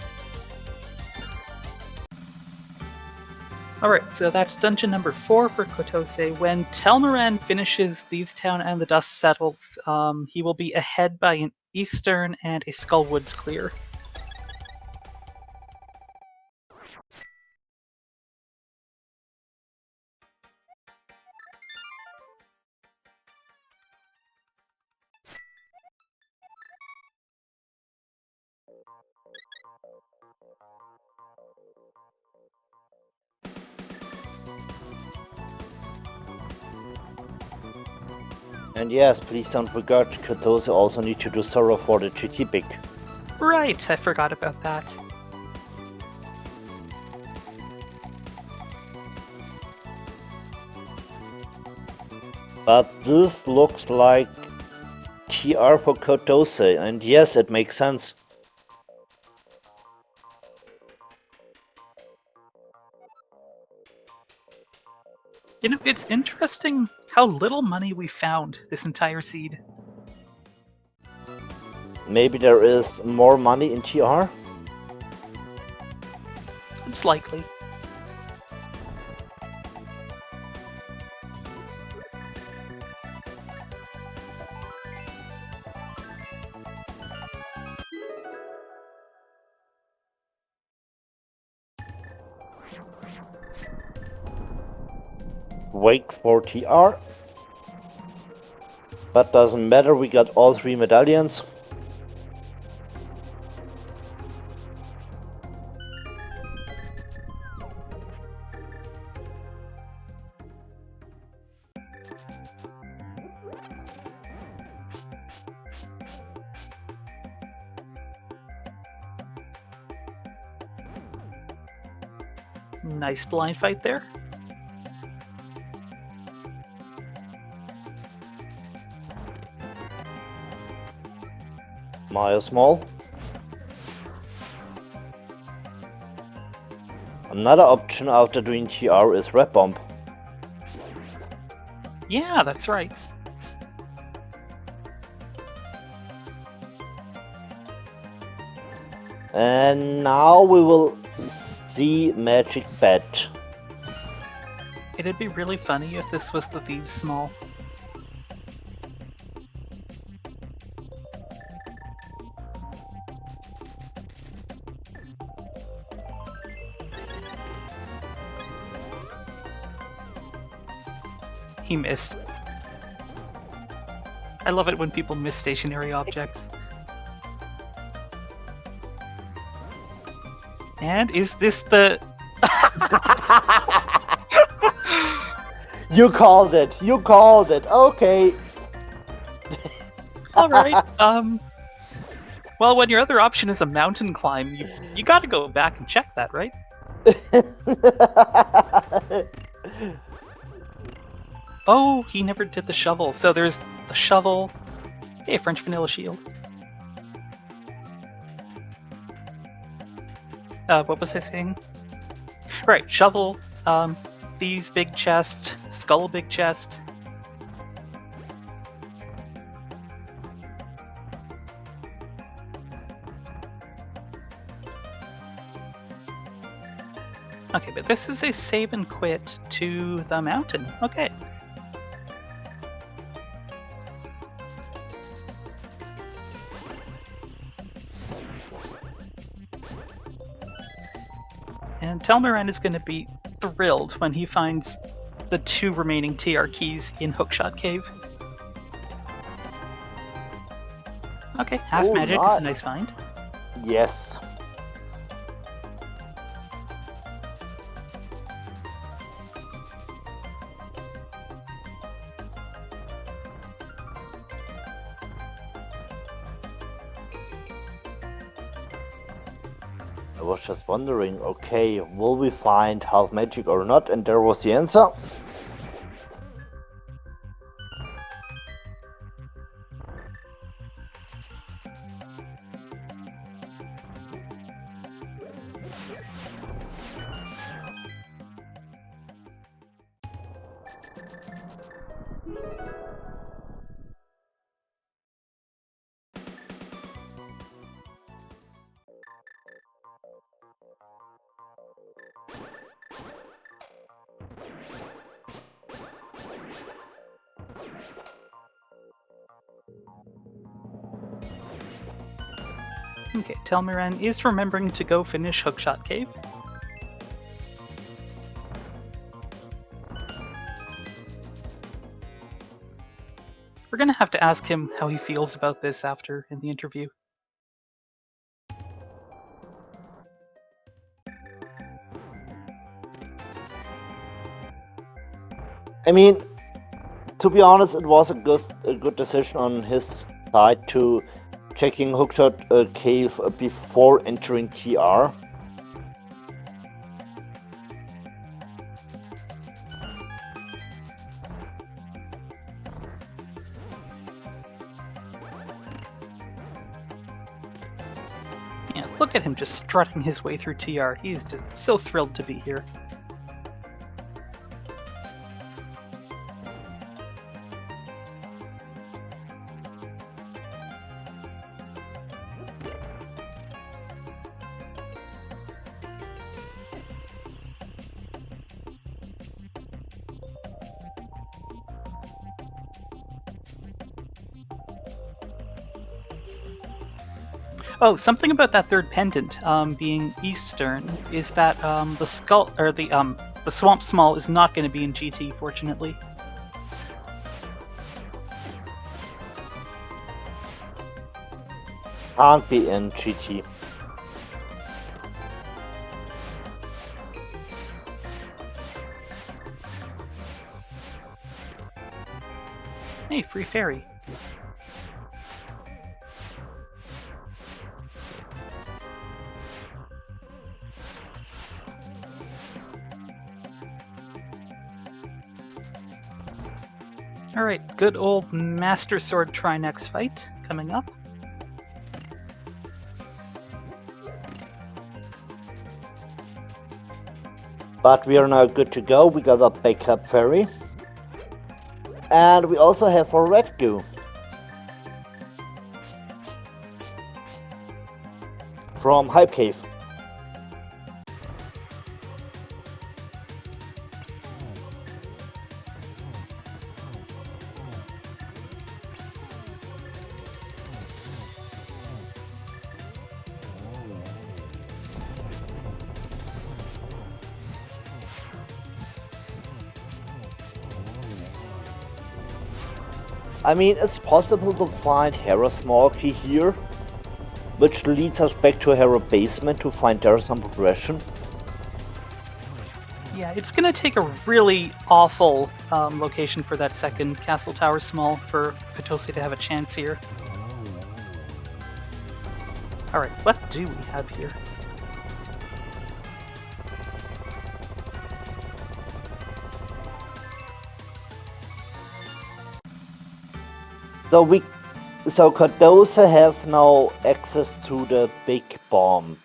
Alright, so that's dungeon number 4 for Kotose. When Telmiran finishes Thieves' Town and the dust settles, he will be ahead by an Eastern and a Skullwoods clear. And yes, please don't forget, Kotose also need to do Sorrow for the GT Big. Right, I forgot about that. But this looks like TR for Kotose, and yes, it makes sense. You know, it's interesting how little money we found this entire seed. Maybe there is more money in TR? It's likely. Wake for TR. But doesn't matter, we got all 3 medallions. Nice blind fight there. Maya Small. Another option after doing TR is Red Bomb. Yeah, that's right. And now we will see Magic Bet. It'd be really funny if this was the Thieves' Small. He missed. I love it when people miss stationary objects. And is this the... You called it! You called it! Okay! Alright, well, when your other option is a mountain climb, you gotta go back and check that, right? Oh, he never did the shovel. So there's the shovel. Hey, French vanilla shield. What was I saying? Right, shovel, thieves big chest, skull big chest. Okay, but this is a save and quit to the mountain. Okay. And Telmiran is going to be thrilled when he finds the 2 remaining TR keys in Hookshot Cave. Okay, half magic is a nice find. Yes. I was just wondering, okay, will we find half magic or not? And there was the answer. Okay, Telmiran is remembering to go finish Hookshot Cave. We're gonna have to ask him how he feels about this after in the interview. I mean, to be honest, it was a good decision on his side to checking Hookshot Cave before entering TR. Yeah, look at him just strutting his way through TR. He's just so thrilled to be here. Oh, something about that third pendant being Eastern is that the skull or the Swamp Small is not going to be in GT, fortunately. Can't be in GT. Hey, free ferry. Alright, good old Master Sword Trinex fight coming up. But we are now good to go. We got a backup ferry. And we also have a red goo. From Hype Cave. I mean, it's possible to find Hera small key here, which leads us back to Hera basement to find there some progression. Yeah, it's going to take a really awful location for that second Castle Tower small for Potosi to have a chance here. Alright, what do we have here? So Cardosa have now access to the big bomb.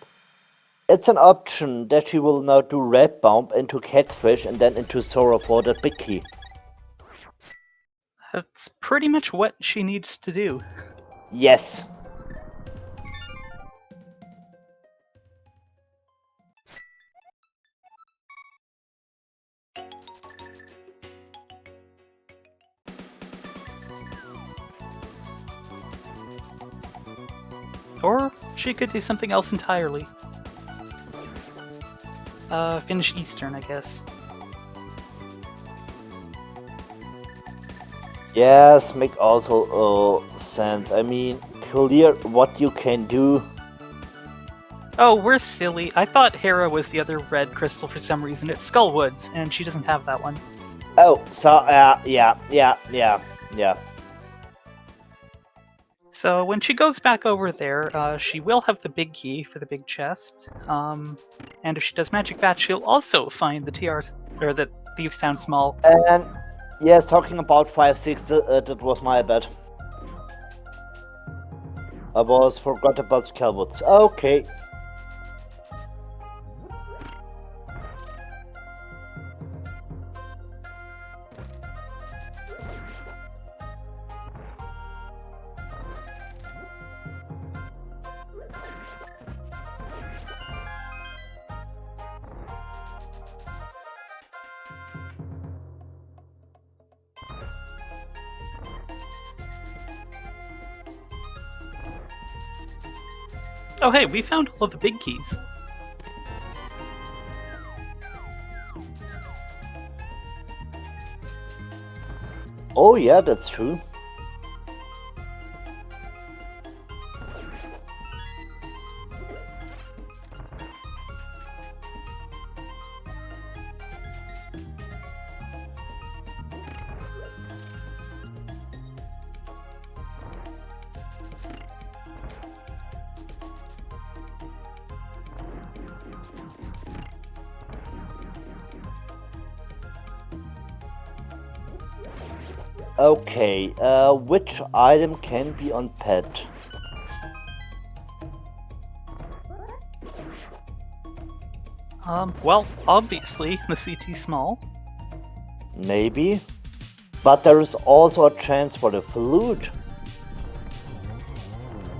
It's an option that she will now do red bomb into Catfish and then into Sora for the big key. That's pretty much what she needs to do. Yes. Or she could do something else entirely. Finish Eastern, I guess. Yes, make also sense. I mean, clear what you can do. Oh, we're silly. I thought Hera was the other red crystal for some reason. It's Skullwoods, and she doesn't have that one. Oh, so, yeah. So when she goes back over there, she will have the big key for the big chest. And if she does Magic Bat, she'll also find the TR's, or the Thieves Town Small. And yes, talking about 5-6, that was my bad. I forgot about Skullwoods. Okay. Oh hey, we found all of the big keys. Oh yeah, that's true. Okay, which item can be on pet? Well, obviously, the CT small. Maybe. But there is also a chance for the flute.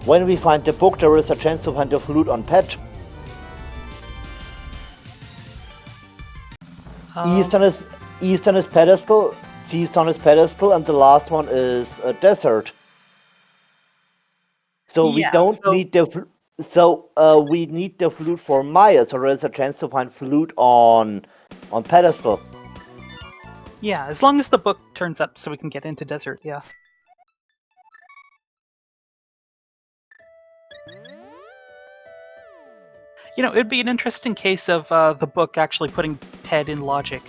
When we find the book, there is a chance to find the flute on pet. Eastern is pedestal, Seastone is pedestal, and the last one is a desert. So we don't need the we need the flute for Maya, so there's a chance to find flute on pedestal. Yeah, as long as the book turns up so we can get into desert, yeah. You know, it'd be an interesting case of the book actually putting head in logic.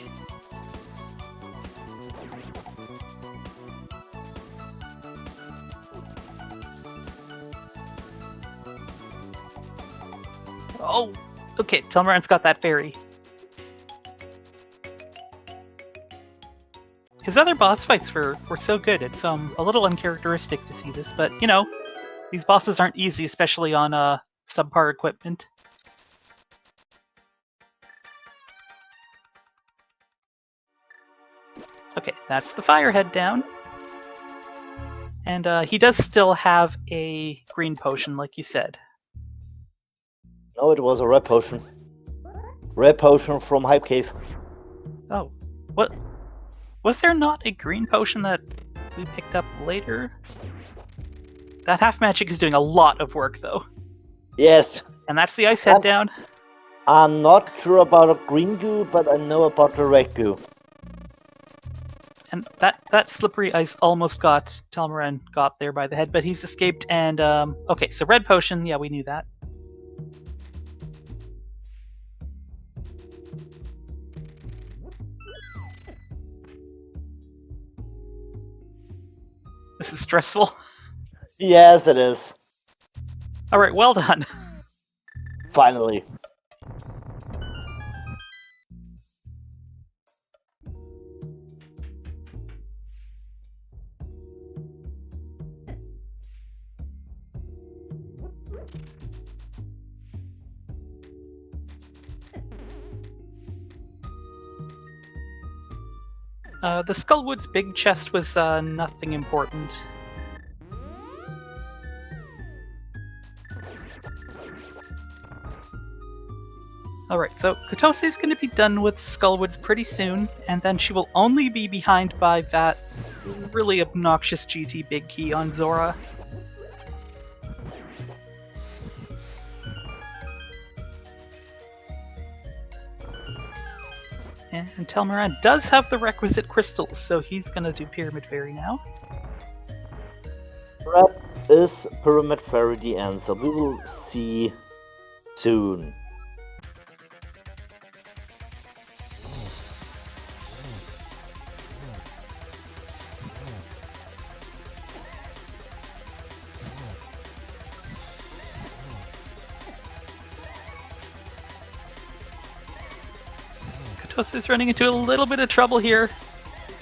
Oh, okay, Telmiran's got that fairy. His other boss fights were so good, it's a little uncharacteristic to see this, but, you know, these bosses aren't easy, especially on subpar equipment. Okay, that's the firehead down. And he does still have a green potion, like you said. No, it was a red potion. Red potion from Hype Cave. Oh, what? Was there not a green potion that we picked up later? That half magic is doing a lot of work, though. Yes. And that's the ice head down. I'm not sure about a green goo, but I know about the red goo. And that slippery ice almost got Telmiran got there by the head, but he's escaped. And okay, so red potion, yeah, we knew that. This is stressful. Yes, it is. All right, well done. Finally. The Skullwood's big chest was nothing important. Alright, so Kotose is going to be done with Skullwoods pretty soon, and then she will only be behind by that really obnoxious GT big key on Zora. And Telmiran does have the requisite crystals, so he's going to do Pyramid Fairy now. Red is Pyramid Fairy the answer? We will see soon. Kotose is running into a little bit of trouble here.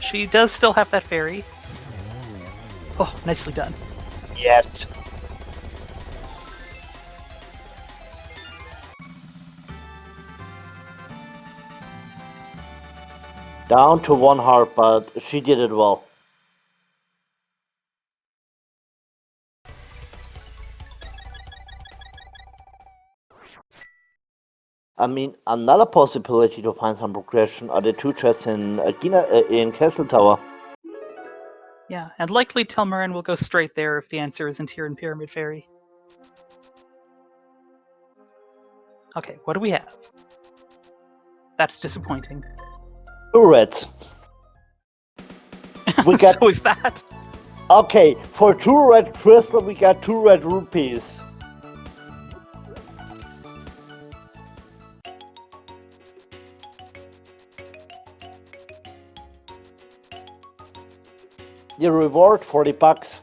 She does still have that fairy. Oh, nicely done. Yes. Down to 1 heart, but she did it well. I mean, another possibility to find some progression are the 2 chests in Castle Tower. Yeah, and likely Telmiran will go straight there if the answer isn't here in Pyramid Fairy. Okay, what do we have? That's disappointing. 2 reds. We got... So is that? Okay, for 2 red crystal we got 2 red rupees. Your reward, 40 bucks.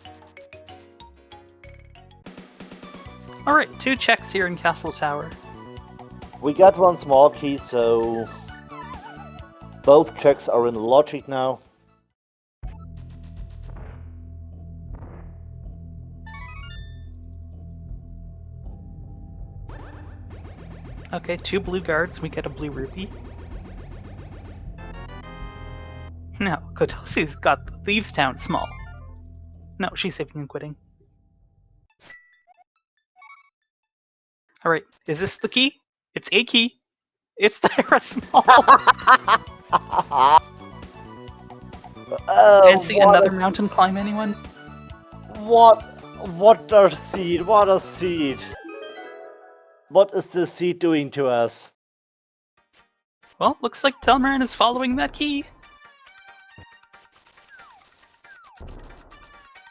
Alright, 2 checks here in Castle Tower. We got 1 small key, so both checks are in logic now. Okay, 2 blue guards, we get a blue rupee. No, Kotosi's got the Thieves' Town small. No, she's saving and quitting. Alright, is this the key? It's a key. It's the Hera small. Fancy another mountain climb, anyone? What a seed, what a seed. What is this seed doing to us? Well, looks like Telmiran is following that key.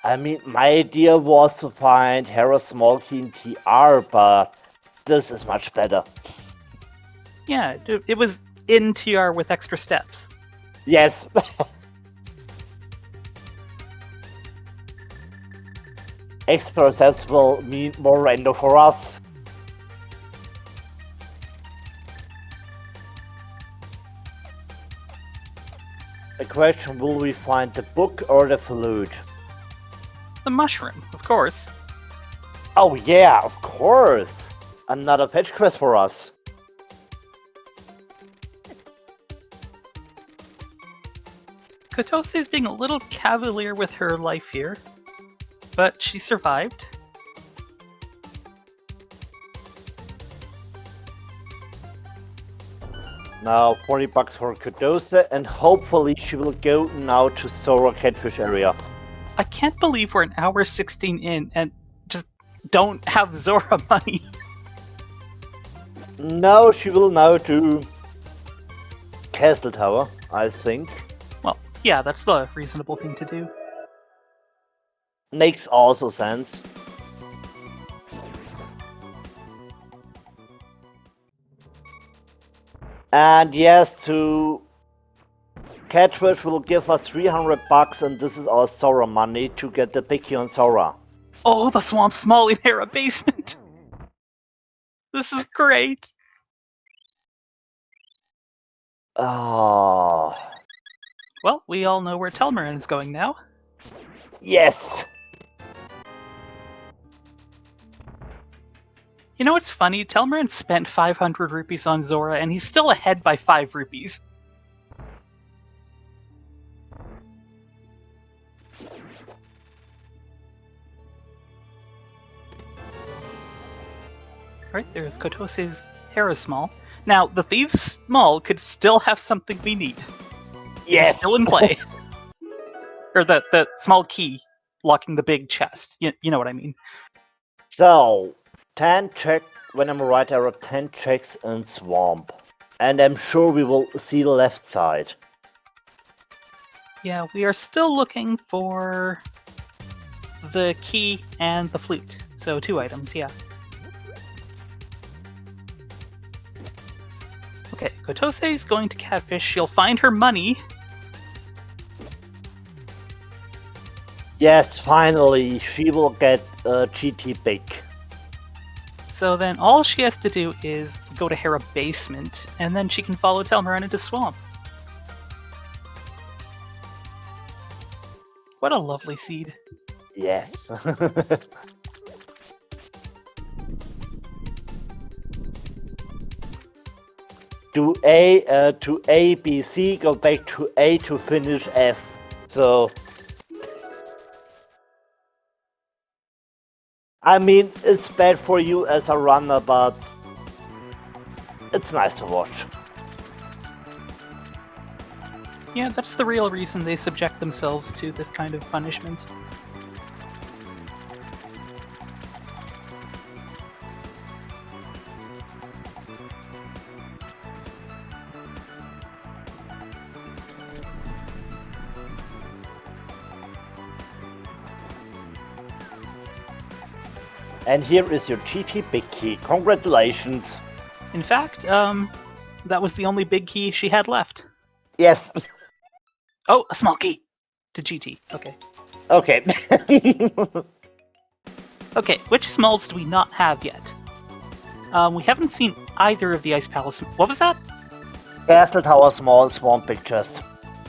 I mean, my idea was to find Hera small key in TR, but this is much better. Yeah, it was in TR with extra steps. Yes. Extra steps will mean more render for us. The question, will we find the book or the flute? The mushroom, of course. Oh yeah, of course! Another fetch quest for us. Kotose is being a little cavalier with her life here, but she survived. Now 40 bucks for Kotose, and hopefully she will go now to Sora Catfish area. I can't believe we're an hour 16 in and just don't have Zora money. No, she will now do Castle Tower, I think. Well, yeah, that's the reasonable thing to do. Makes also sense. And yes, to Catfish will give us 300 bucks, and this is our Sora money to get the Picky on Sora. Oh, the Swamp Small in Hera basement! This is great! Oh. Well, we all know where Telmiran is going now. Yes! You know what's funny? Telmiran spent 500 rupees on Zora, and he's still ahead by 5 rupees. Right, there's Kotose's Hera Small. Now, the Thieves' Small could still have something we need. Yes! It's still in play. Or the small key locking the big chest. You know what I mean. So, 10 check, when I'm right, there are 10 checks in Swamp. And I'm sure we will see the left side. Yeah, we are still looking for the key and the flute. So 2 items, yeah. Okay, Kotose is going to Catfish. She'll find her money. Yes, finally, she will get GT big. So then all she has to do is go to Hera Basement, and then she can follow Telmiran into Swamp. What a lovely seed. Yes. To A, B, C, go back to A to finish F. So, I mean, it's bad for you as a runner, but it's nice to watch. Yeah, that's the real reason they subject themselves to this kind of punishment. And here is your GT big key. Congratulations. In fact, that was the only big key she had left. Yes. Oh, a small key to GT. Okay. Okay. Okay, which smalls do we not have yet? We haven't seen either of the Ice Palace. What was that? Castle Tower small swamp pictures.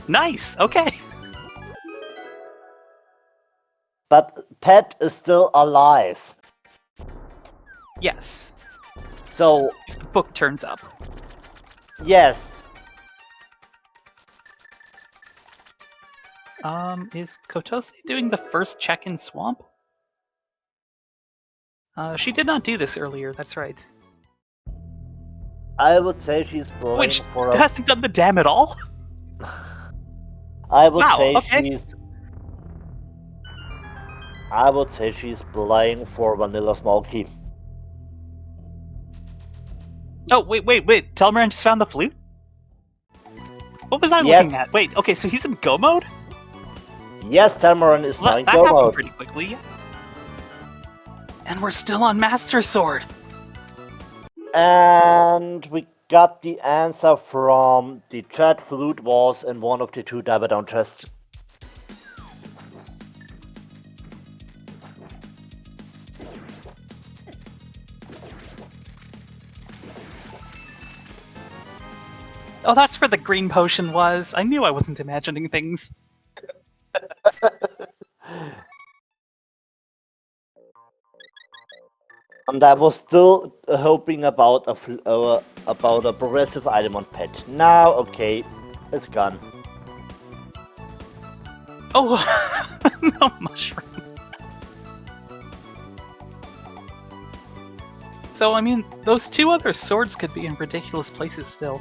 Nice. Okay. But Pet is still alive. Yes. So, If the book turns up. yes. Is Kotose doing the first check in Swamp? She did not do this earlier, that's right. I would say she's playing Which for a... hasn't done the dam at all? I would Wow, say okay. she's playing for vanilla small key. Oh, wait. Telmiran just found the flute? What was I Yes. looking at? Wait, okay, so he's in go mode? Yes, Telmiran is now Well, in that go happened mode. pretty quickly, yeah. And we're still on Master Sword. And we got the answer from the chat. Flute was in one of the 2 diver down chests. Oh, that's where the green potion was. I knew I wasn't imagining things. And I was still hoping about a progressive item on Pet. Now, okay, it's gone. Oh, no mushroom. So, I mean, those 2 other swords could be in ridiculous places still.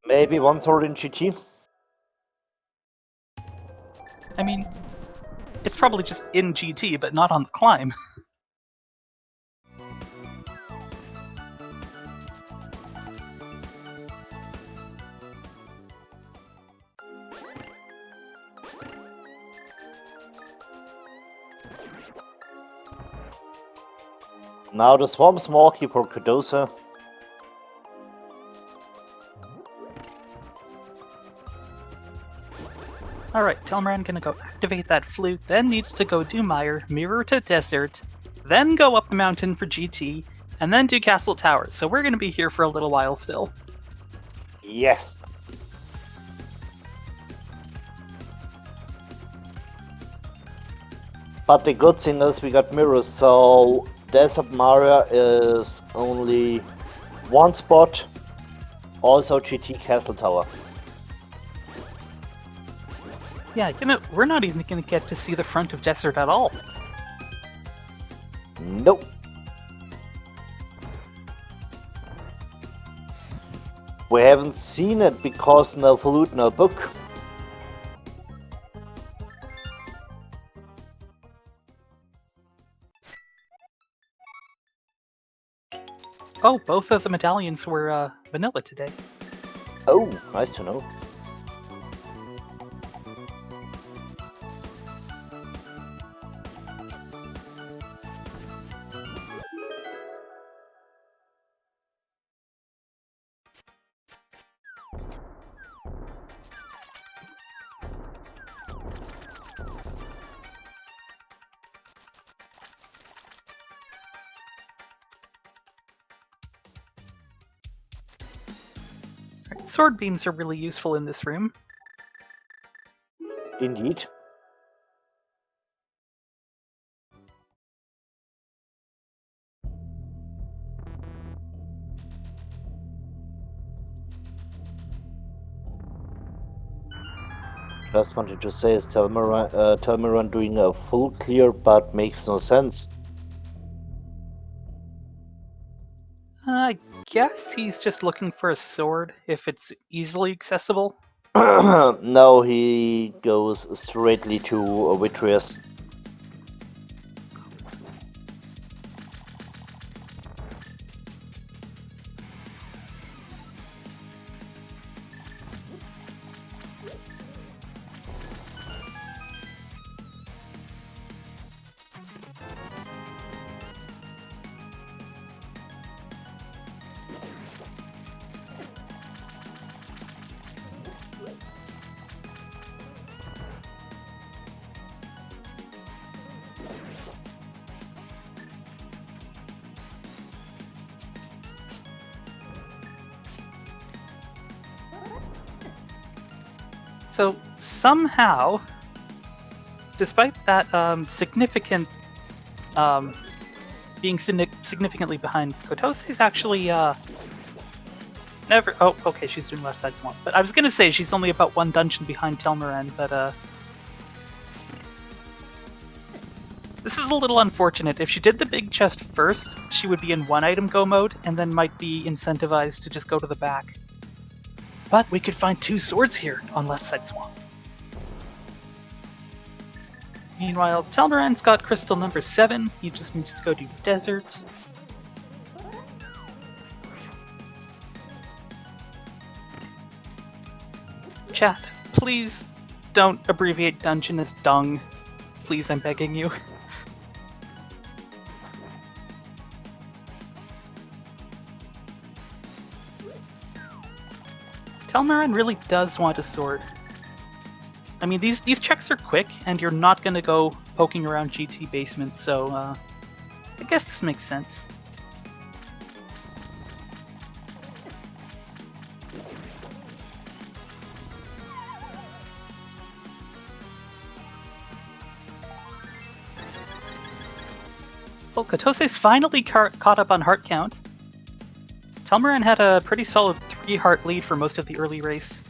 Maybe one sword in GT? I mean, it's probably just in GT, but not on the climb. Now the Swamp Small Key for Cadosa. Alright, Telmiran gonna go activate that flute, then needs to go do Mirror to Desert, then go up the mountain for GT, and then do Castle Tower. So we're gonna be here for a little while still. Yes. But the good thing is we got mirrors, so Desert Maria is only 1 spot. Also GT Castle Tower. Yeah, we're not even gonna get to see the front of Desert at all. Nope. We haven't seen it because no flute, no book. Oh, both of the medallions were vanilla today. Oh, nice to know. Sword beams are really useful in this room. Indeed. Just wanted to say, is Telmiran doing a full clear, but makes no sense. I guess he's just looking for a sword if it's easily accessible. No, he goes straightly to Vitreous. So somehow, despite that significant being significantly behind, Kotose's actually never. Oh, okay, she's doing left side swamp. But I was gonna say she's only about one dungeon behind Telmiran, but this is a little unfortunate. If she did the big chest first, she would be in one item go mode, and then might be incentivized to just go to the back. But we could find 2 swords here on left side swamp. Meanwhile, Telmiran's got crystal number 7. He just needs to go to desert. Chat, please don't abbreviate dungeon as dung. Please, I'm begging you. Telmiran really does want a sword. I mean, these checks are quick, and you're not going to go poking around GT basement, so I guess this makes sense. Well, Kotose's finally caught up on heart count. Telmiran had a pretty solid 3 heart lead for most of the early race.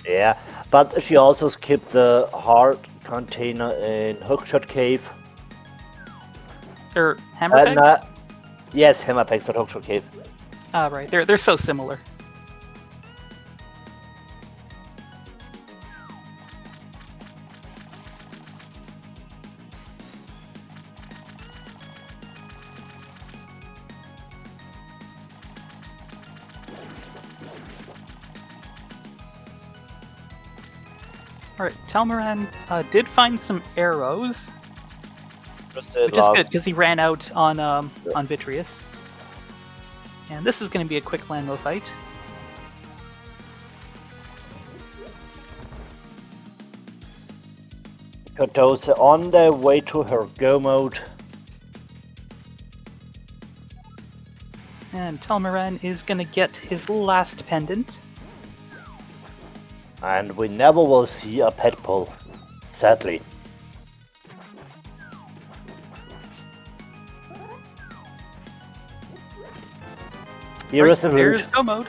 Yeah, but she also skipped the heart container in Hookshot Cave. Or hammer pegs? Yes, hammer pegs at Hookshot Cave. Ah, right. They're so similar. Alright, Telmiran did find some arrows, which is good because he ran out on Vitreous. And this is going to be a quick landmo fight. Kotose on their way to her go mode. And Telmiran is going to get his last pendant. And we never will see a pet pull, sadly. There's go mode.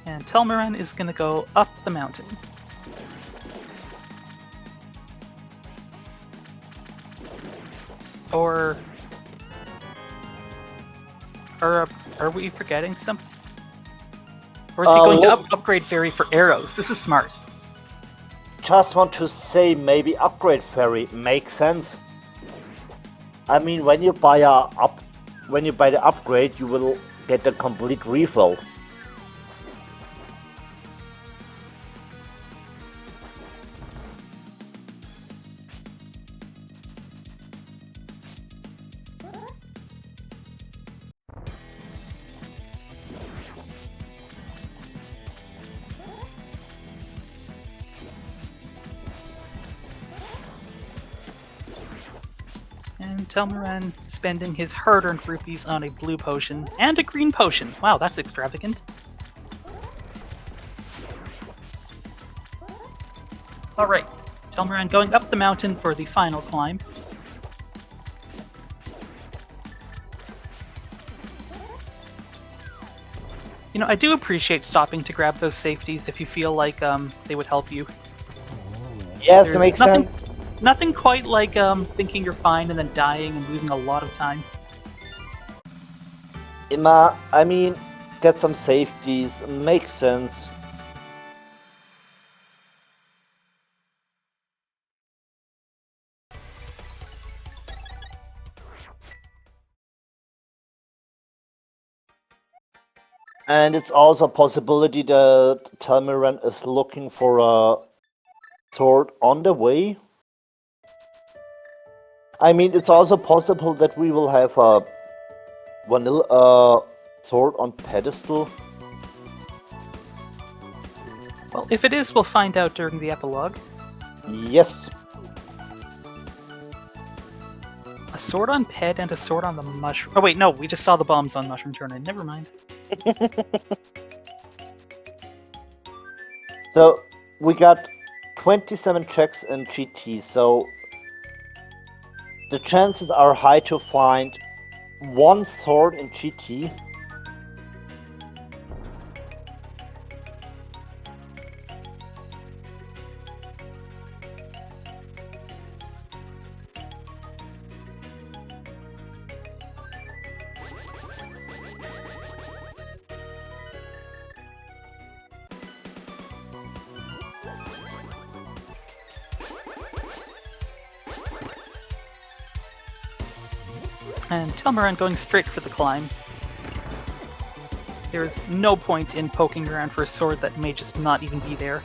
And Telmiran is going to go up the mountain. Or are we forgetting something? Or is he going to upgrade Fairy for arrows? This is smart. Just want to say maybe upgrade Fairy makes sense. I mean, when you buy the upgrade, you will get a complete refill. And Telmiran spending his hard-earned rupees on a blue potion and a green potion. Wow, that's extravagant. Alright, Telmiran going up the mountain for the final climb. You know, I do appreciate stopping to grab those safeties if you feel like they would help you. Yes, it makes sense. Nothing quite like thinking you're fine and then dying and losing a lot of time. I mean, get some safeties, makes sense. And it's also a possibility that Telmiran is looking for a sword on the way. I mean, it's also possible that we will have a vanilla sword on pedestal. Well, if it is, we'll find out during the epilogue. Yes. sword on Ped and a sword on the mushroom. Oh wait, no, we just saw the bombs on Mushroom Tournament. Never mind. So we got 27 checks in GT, so the chances are high to find one sword in GT. And Telmiran going straight for the climb. There is no point in poking around for a sword that may just not even be there.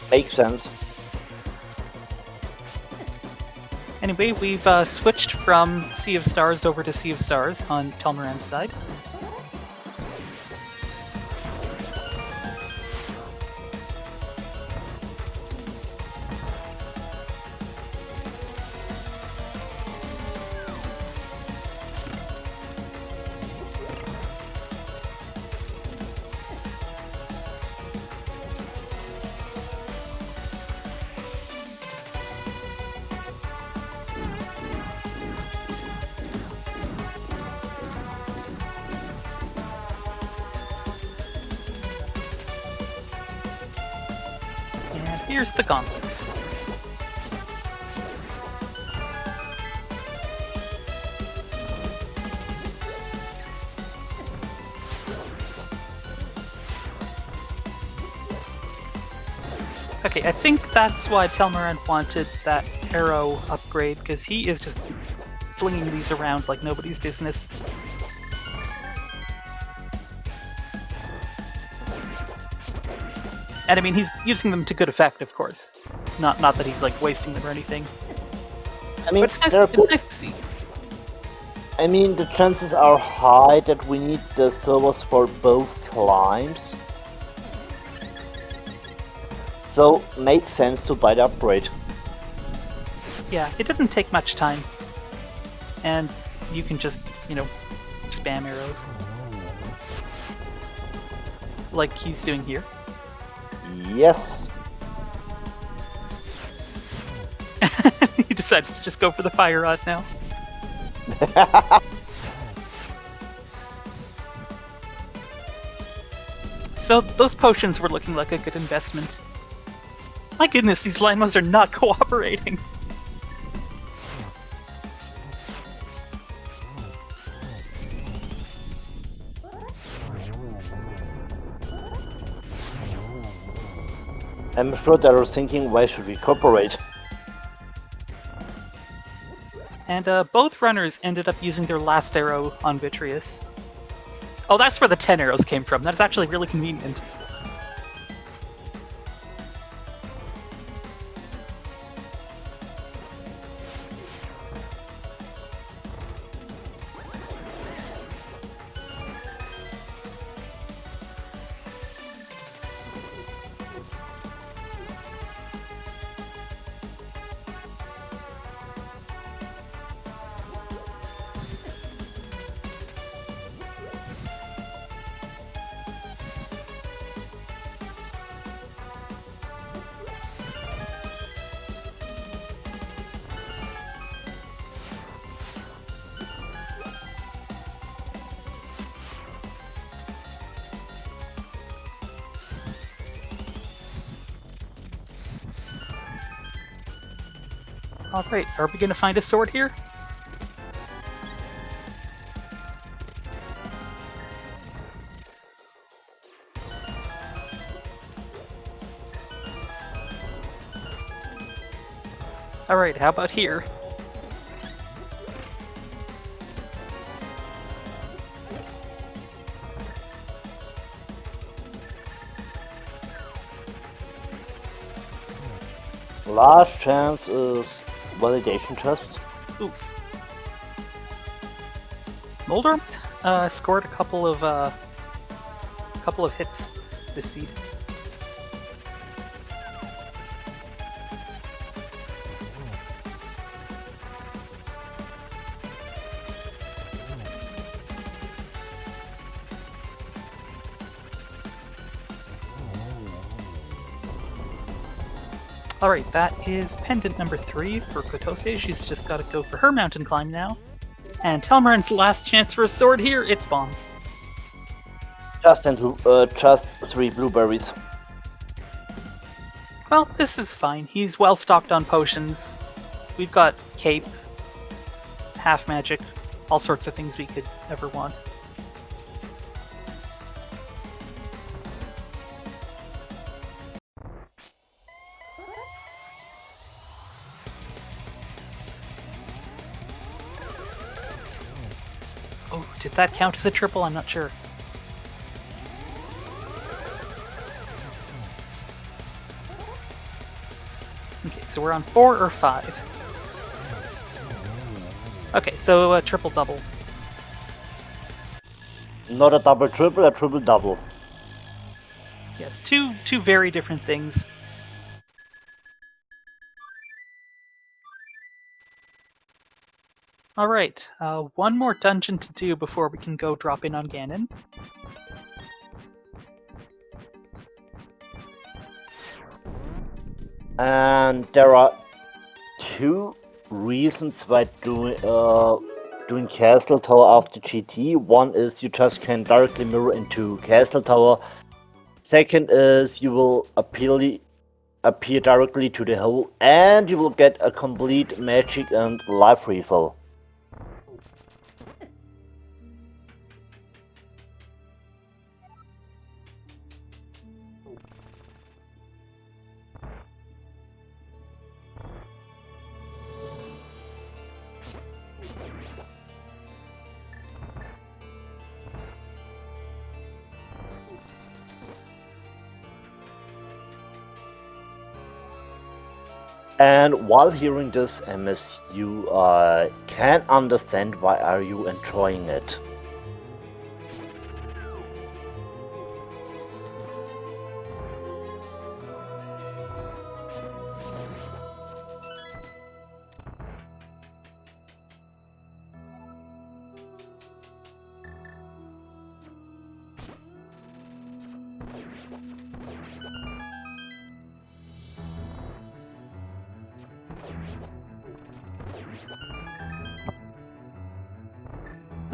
Makes sense. Anyway, we've switched from Sea of Stars over to Sea of Stars on Telmiran's side. Here's the gauntlet. Okay, I think that's why Telmiran wanted that arrow upgrade, because he is just flinging these around like nobody's business. And I mean, he's using them to good effect, of course. Not that he's like wasting them or anything. I mean, But it's nice to see. I mean, the chances are high that we need the silvers for both climbs. So, makes sense to buy the upgrade. Yeah, it didn't take much time. And you can just, spam arrows. Like he's doing here. Yes. He decided to just go for the fire rod now. So those potions were looking like a good investment. My goodness, these Lymos are not cooperating. I'm sure they're thinking, why should we cooperate? And both runners ended up using their last arrow on Vitreous. Oh, that's where the 10 arrows came from. That's actually really convenient. Oh great, are we gonna find a sword here? Alright, how about here? Last chance is validation test. Oof. Moldor scored a couple of hits this seed. Alright, that is pendant number 3 for Kotose. She's just got to go for her mountain climb now. And Telmiran's last chance for a sword here, it spawns. Just 3 blueberries. Well, this is fine. He's well stocked on potions. We've got cape, half magic, all sorts of things we could ever want. Oh, did that count as a triple? I'm not sure. Okay, so we're on 4 or 5. Okay, so a triple-double. Not a double triple, a triple double. Yes, two very different things. Alright, one more dungeon to do before we can go drop in on Ganon. And there are 2 reasons why doing Castle Tower after GT. One is you just can directly mirror into Castle Tower. Second is you will appear directly to the hole, and you will get a complete magic and life refill. And while hearing this, MS, you can understand why are you enjoying it.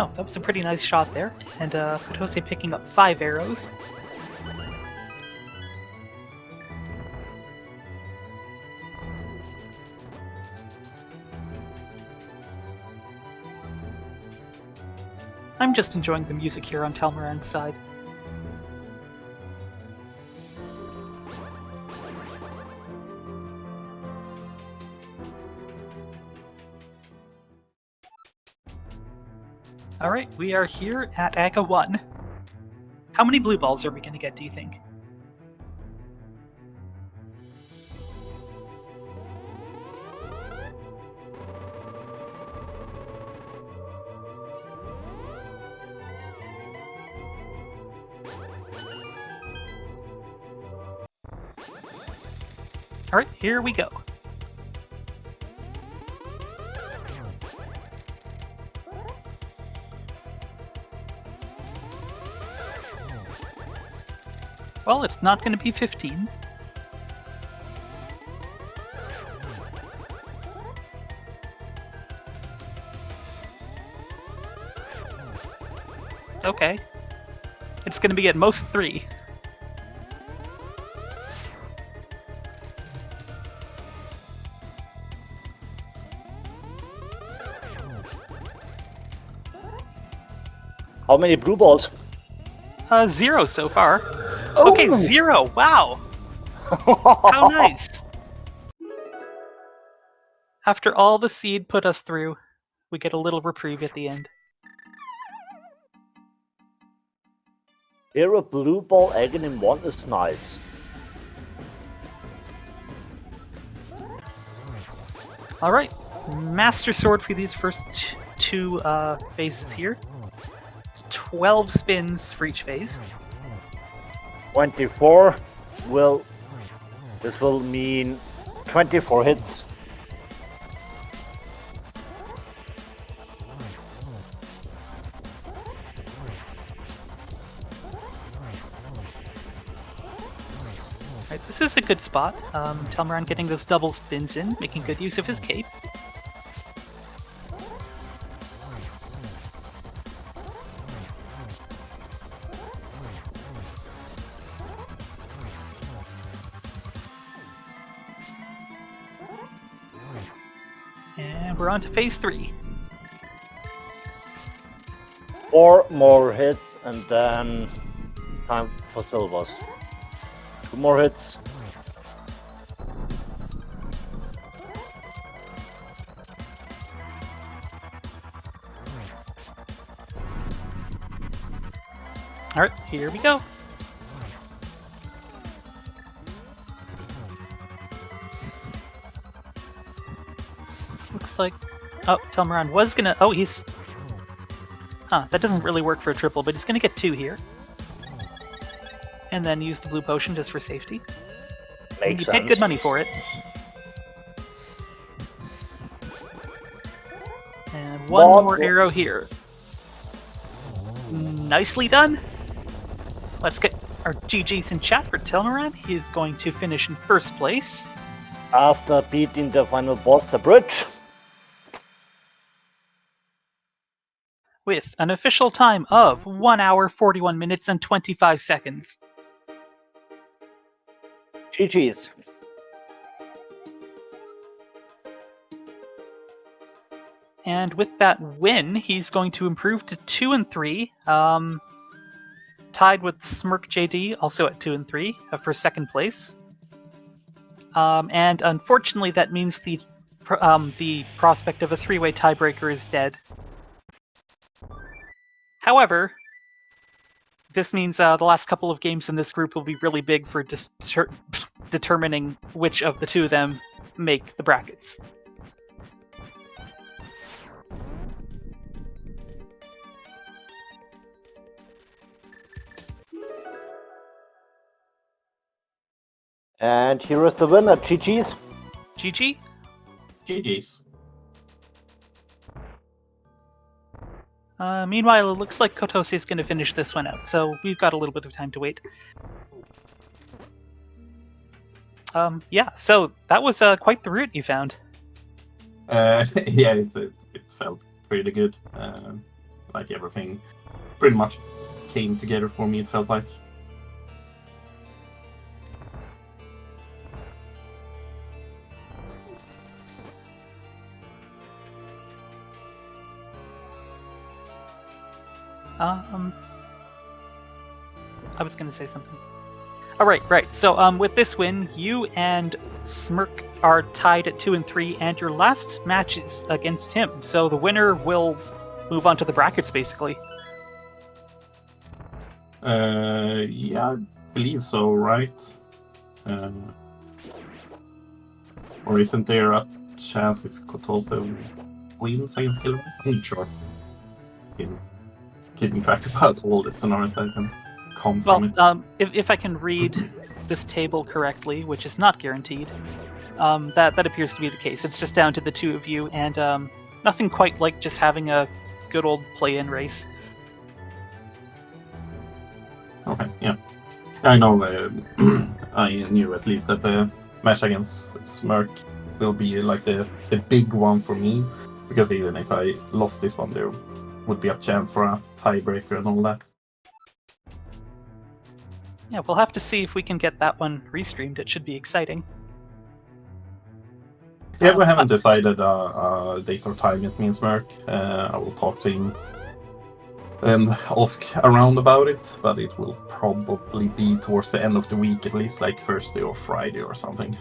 Oh, that was a pretty nice shot there. And Kotose picking up 5 arrows. I'm just enjoying the music here on Telmiran's side. Alright, we are here at Aga 1. How many blue balls are we going to get, do you think? Alright, here we go. Well, it's not going to be 15. Okay. It's going to be at most 3. How many blue balls? 0 so far. Oh. Okay, 0! Wow! How nice! After all the seed put us through, we get a little reprieve at the end. Here a blue ball again in 1 is nice. Alright, Master Sword for these first 2 phases here. 12 spins for each phase. 24 this will mean 24 hits. Right, this is a good spot. Telmiran getting those double spins in, making good use of his cape. And we're on to phase 3. 4 more hits and then time for silvers. 2 more hits. Alright, here we go. Looks like... Oh, Telmiran was gonna... Oh, he's... Huh, that doesn't really work for a triple, but he's gonna get 2 here. And then use the blue potion just for safety. Makes you sense. paid good money for it. And one more arrow here. Nicely done. Let's get our GGs in chat for Telmiran. He is going to finish in first place. After beating the final boss, the bridge. With an official time of 1 hour, 41 minutes, and 25 seconds. GG's. And with that win, he's going to improve to 2 and 3. Tied with Smirk JD, also at 2 and 3, for second place. And unfortunately, that means the prospect of a 3-way tiebreaker is dead. However, this means the last couple of games in this group will be really big for determining which of the two of them make the brackets. And here is the winner, GG's. GG? GG's. Meanwhile, it looks like Kotose is going to finish this one out, so we've got a little bit of time to wait. Yeah, so that was quite the route you found. Yeah, it felt pretty good. Like everything pretty much came together for me, it felt like. I was going to say something. All right. So, with this win, you and Smirk are tied at 2 and 3, and your last match is against him. So the winner will move on to the brackets, basically. Yeah, I believe so, right? Or isn't there a chance if Kotose wins against Killer? I'm not sure. Keeping track about all the scenarios that can come from it. If I can read this table correctly, which is not guaranteed, that appears to be the case. It's just down to the two of you, and nothing quite like just having a good old play-in race. Okay, yeah. I know, I knew at least that the match against Smirk will be like the big one for me, because even if I lost this one, there would be a chance for a tiebreaker and all that. Yeah, we'll have to see if we can get that one restreamed. It should be exciting. Yeah, we haven't decided a date or time yet, me and Smirk. I will talk to him and ask around about it, but it will probably be towards the end of the week, at least like Thursday or Friday or something.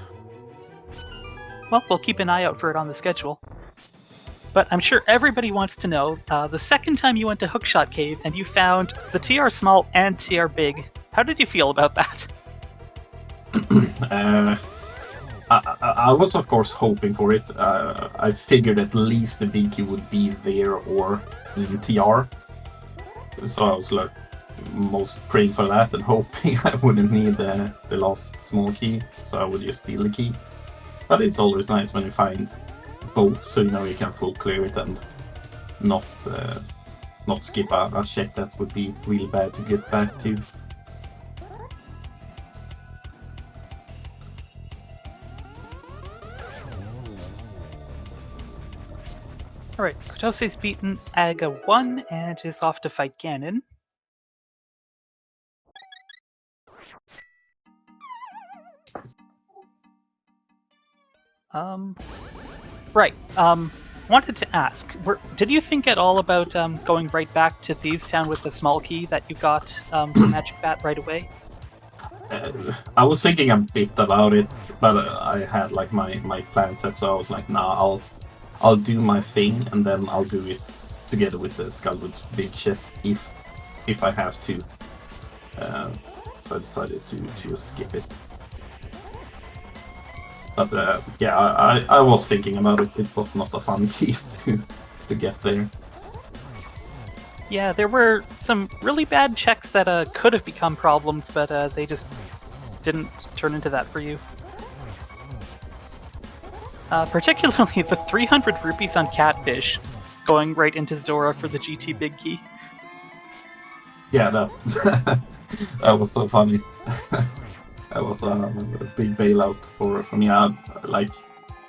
Well, we'll keep an eye out for it on the schedule. But I'm sure everybody wants to know, the second time you went to Hookshot Cave and you found the TR Small and TR Big, how did you feel about that? I was, of course, hoping for it. I figured at least the big key would be there or in TR. So I was like most praying for that and hoping I wouldn't need the last small key, so I would just steal the key. But it's always nice when you find both, so you know you can full clear it and not skip a check that would be real bad to get back to. Alright, Kotose's beaten Aga 1 and is off to fight Ganon. Right, wanted to ask, did you think at all about going right back to Thieves Town with the small key that you got from Magic Bat right away? I was thinking a bit about it, but I had like my plan set, so I was like, nah, I'll do my thing, and then I'll do it together with the Skullwood's big chest if I have to. So I decided to skip it. But yeah, I was thinking about it. It was not a fun piece to get there. Yeah, there were some really bad checks that could have become problems, but they just didn't turn into that for you. Particularly the 300 rupees on Catfish going right into Zora for the GT Big Key. Yeah, that was so funny. That was a big bailout for me. Like,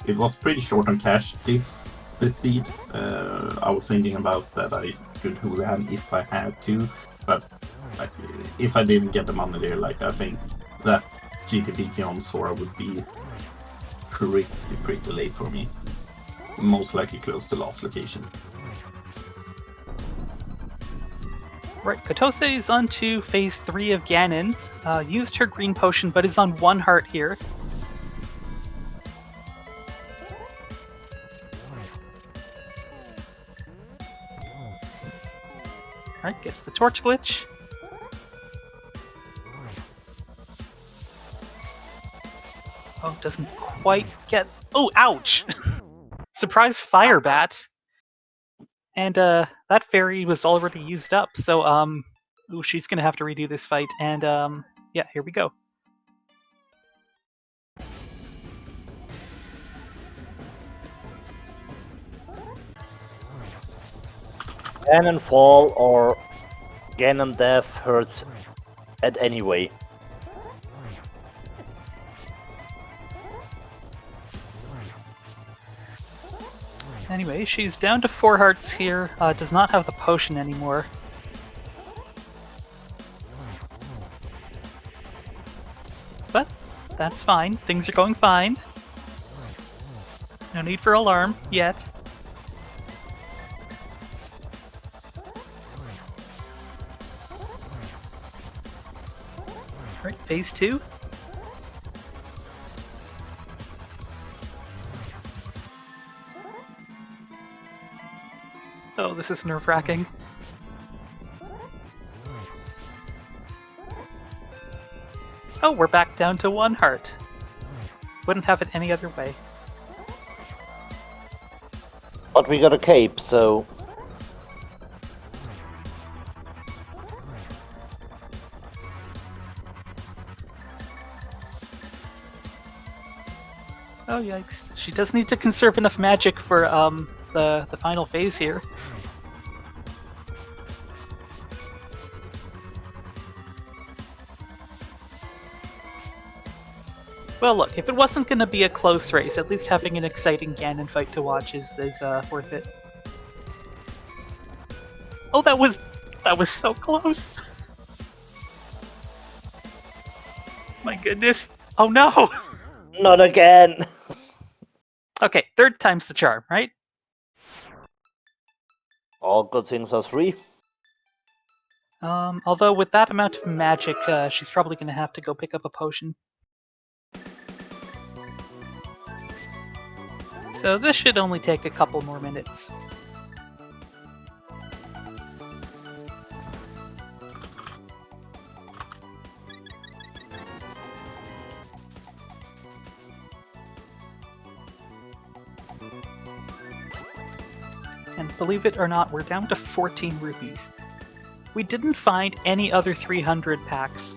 it was pretty short on cash this seed. I was thinking about that I could Houlihan if I had to, but like if I didn't get the money there, like I think that GTBK on Sora would be pretty late for me. Most likely close to last location. Right, Kotose is on to phase 3 of Ganon. Used her green potion, but is on 1 heart here. Alright, gets the torch glitch. Oh, doesn't quite get... Oh, ouch! Surprise fire bat! And that fairy was already used up, so ooh, she's gonna have to redo this fight, and yeah, here we go. Ganon fall or Ganon death hurts at any way. Anyway, she's down to 4 hearts here, does not have the potion anymore. But that's fine, things are going fine. No need for alarm yet. Alright, phase 2. Oh, this is nerve-wracking. Oh, we're back down to 1 heart. Wouldn't have it any other way. But we got a cape, so... Oh yikes. She does need to conserve enough magic for the final phase here. Well look, if it wasn't going to be a close race, at least having an exciting Ganon fight to watch is worth it. Oh, that was so close! My goodness. Oh no! Not again! Okay, 3rd time's the charm, right? All good things are 3. Although with that amount of magic, she's probably going to have to go pick up a potion. So this should only take a couple more minutes. And believe it or not, we're down to 14 rupees. We didn't find any other 300 packs.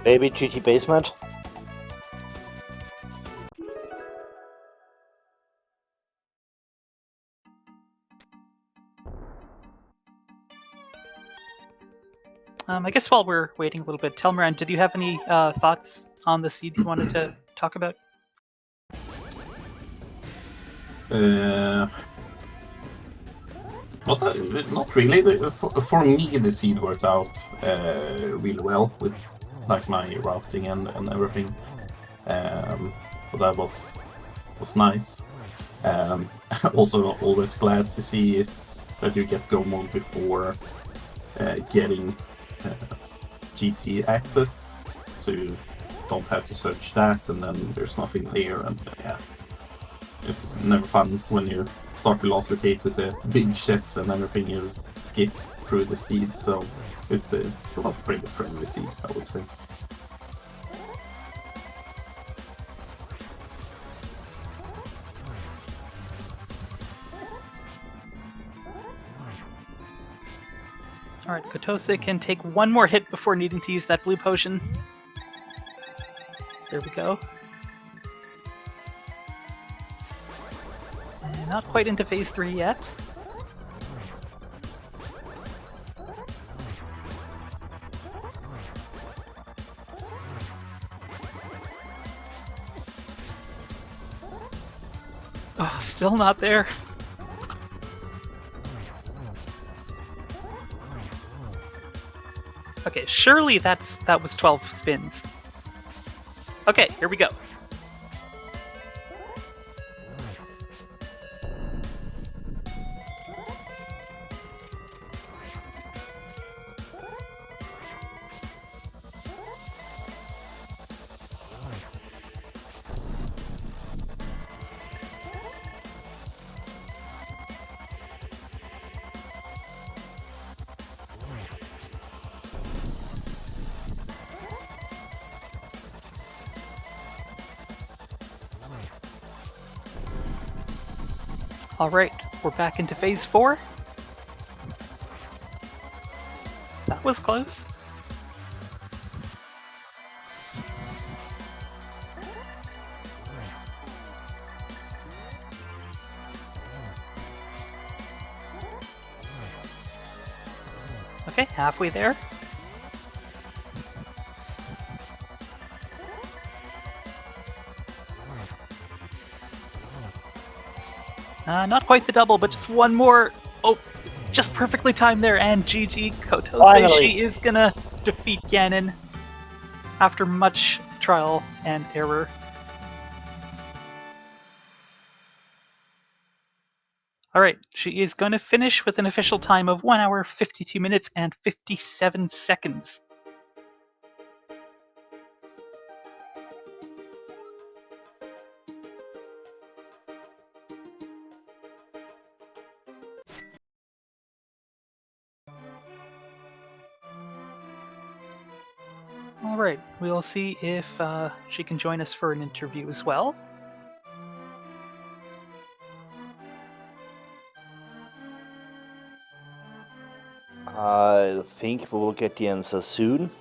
Maybe GT basement? I guess while we're waiting a little bit, Telmiran, did you have any thoughts on the seed you wanted to talk about? Not really. For me, the seed worked out really well with like my routing and everything. So that was nice. Also, always glad to see that you get Go mode before getting GT access, so you don't have to search that, and then there's nothing there, and yeah, it's never fun when you start to last locate with the big chests and everything. You skip through the seed, so it was a pretty friendly seed, I would say. Alright, Kotose can take one more hit before needing to use that blue potion. There we go. And not quite into phase 3 yet. Oh, still not there. Okay, surely that was 12 spins. Okay, here we go. Alright, we're back into phase 4. That was close. Okay, halfway there. Not quite the double, but just one more. Oh, just perfectly timed there, and GG Kotose. Finally. She is gonna defeat Ganon after much trial and error. Alright, she is going to finish with an official time of 1 hour, 52 minutes, and 57 seconds. Alright, we'll see if she can join us for an interview as well. I think we will get the answer soon.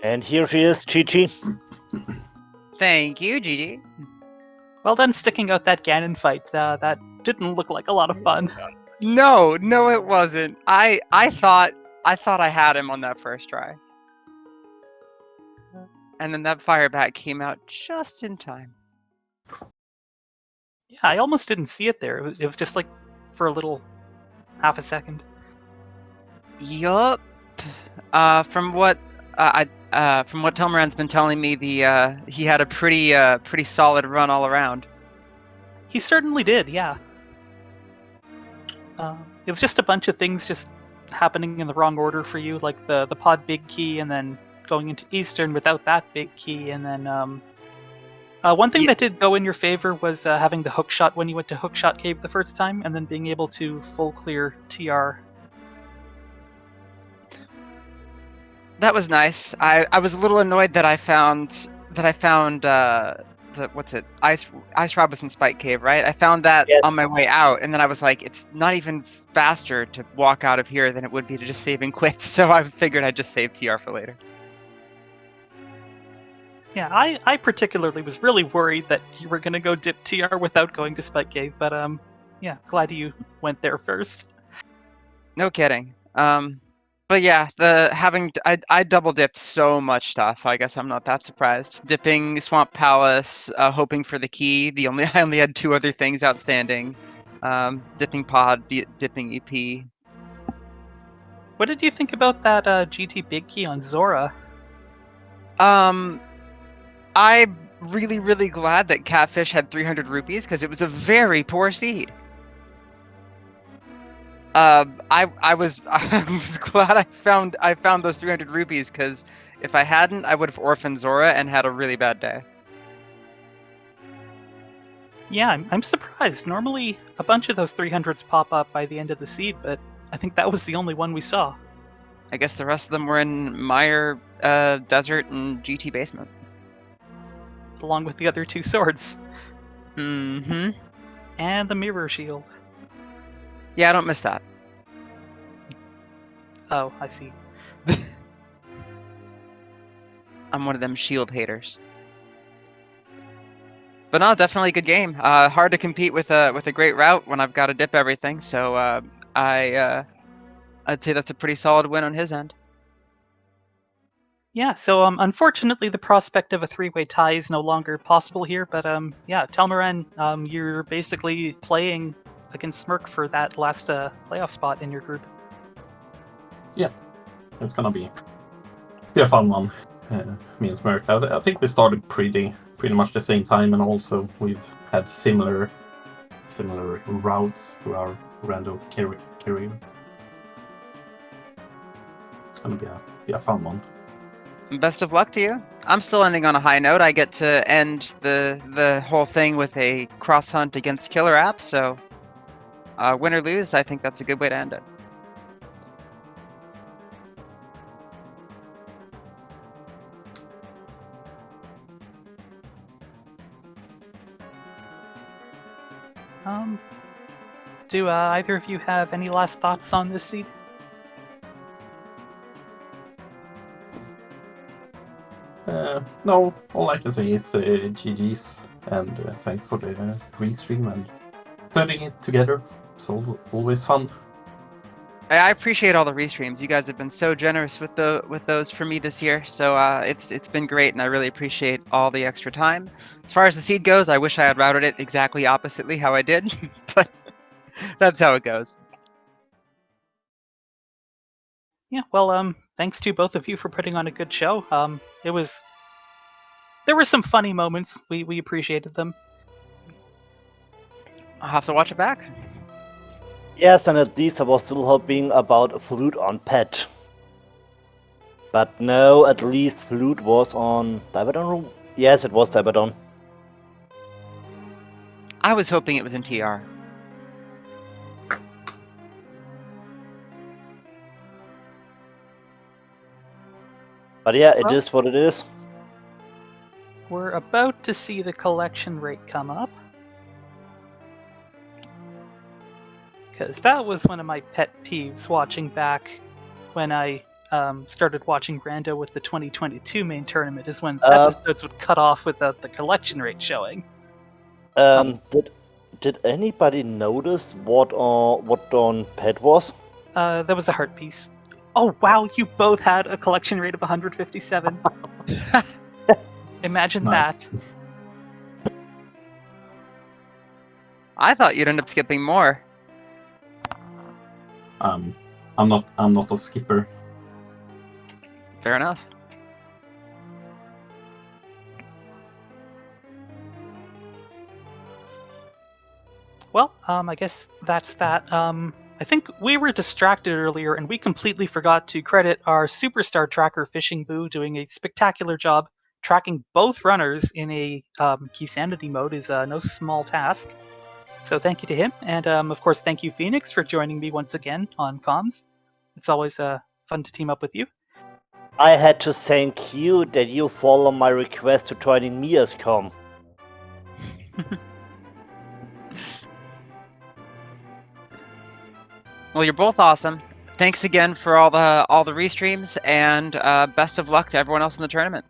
And here she is, Chi-Chi. Thank you, Gigi. Well done sticking out that Ganon fight. That didn't look like a lot of fun. No, it wasn't. I thought I had him on that first try. And then that fire bat came out just in time. Yeah, I almost didn't see it there. It was just like for a little half a second. Yup. From what Telmiran's been telling me, he had a pretty solid run all around. He certainly did, yeah. It was just a bunch of things just happening in the wrong order for you, like the pod big key, and then going into Eastern without that big key, and then one thing that did go in your favor was having the hook shot when you went to hook shot cave the first time, and then being able to full clear TR. That was nice. I was a little annoyed that I found Ice Robinson Spike Cave, right? I found that on my way out, and then I was like, it's not even faster to walk out of here than it would be to just save and quit. So I figured I'd just save TR for later. Yeah, I particularly was really worried that you were gonna go dip TR without going to Spike Cave, but yeah, glad you went there first. No kidding. But yeah, I double dipped so much stuff. I guess I'm not that surprised. Dipping Swamp Palace, hoping for the key. I only had 2 other things outstanding. Dipping Pod, dipping EP. What did you think about that GT big key on Zora? I'm really, really glad that Catfish had 300 rupees because it was a very poor seed. I was glad I found those 300 rupees because if I hadn't, I would have orphaned Zora and had a really bad day. Yeah, I'm surprised. Normally, a bunch of those 300s pop up by the end of the seed, but I think that was the only one we saw. I guess the rest of them were in Mire, Desert, and GT Basement. Along with the other 2 swords. Mm-hmm. And the mirror shield. Yeah, I don't miss that. Oh, I see. I'm one of them shield haters. But no, definitely a good game. Hard to compete with a great route when I've got to dip everything. So I'd say that's a pretty solid win on his end. Yeah, so unfortunately the prospect of a 3-way tie is no longer possible here, but yeah, Telmiran, you're basically playing against Smirk for that last playoff spot in your group. Yeah, it's gonna be a fun one. Me and Smirk. I think we started pretty much the same time, and also we've had similar routes to our rando career. It's gonna be a fun one. Best of luck to you. I'm still ending on a high note. I get to end the whole thing with a cross hunt against Killer App, so win or lose, I think that's a good way to end it. Do either of you have any last thoughts on this seed? No, all I can say is GG's, and thanks for the restream and putting it together. It's always fun. I appreciate all the restreams. You guys have been so generous with those for me this year, so it's been great, and I really appreciate all the extra time. As far as the seed goes, I wish I had routed it exactly oppositely how I did, but that's how it goes. Yeah, well, thanks to both of you for putting on a good show. There were some funny moments. We appreciated them. I'll have to watch it back. Yes, and at least I was still hoping about a flute on Pet. But no, at least flute was on Divadon? Yes, it was Divadon. I was hoping it was in TR. But yeah, it is what it is. We're about to see the collection rate come up. Because that was one of my pet peeves watching back when I started watching Rando with the 2022 main tournament, is when episodes would cut off with the collection rate showing. Did did anybody notice what on pet was? There was a heart piece. Oh wow, you both had a collection rate of 157. Imagine Nice. that. I thought you'd end up skipping more. I'm not a skipper. Fair enough. Well, I guess that's that. I think we were distracted earlier, and we completely forgot to credit our superstar tracker, Fishing Boo, doing a spectacular job tracking both runners in a key sanity mode is no small task. So thank you to him, and of course thank you, Phoenix, for joining me once again on comms. It's always fun to team up with you. I had to thank you that you followed my request to joining me as com. Well, you're both awesome. Thanks again for all the restreams, and best of luck to everyone else in the tournament.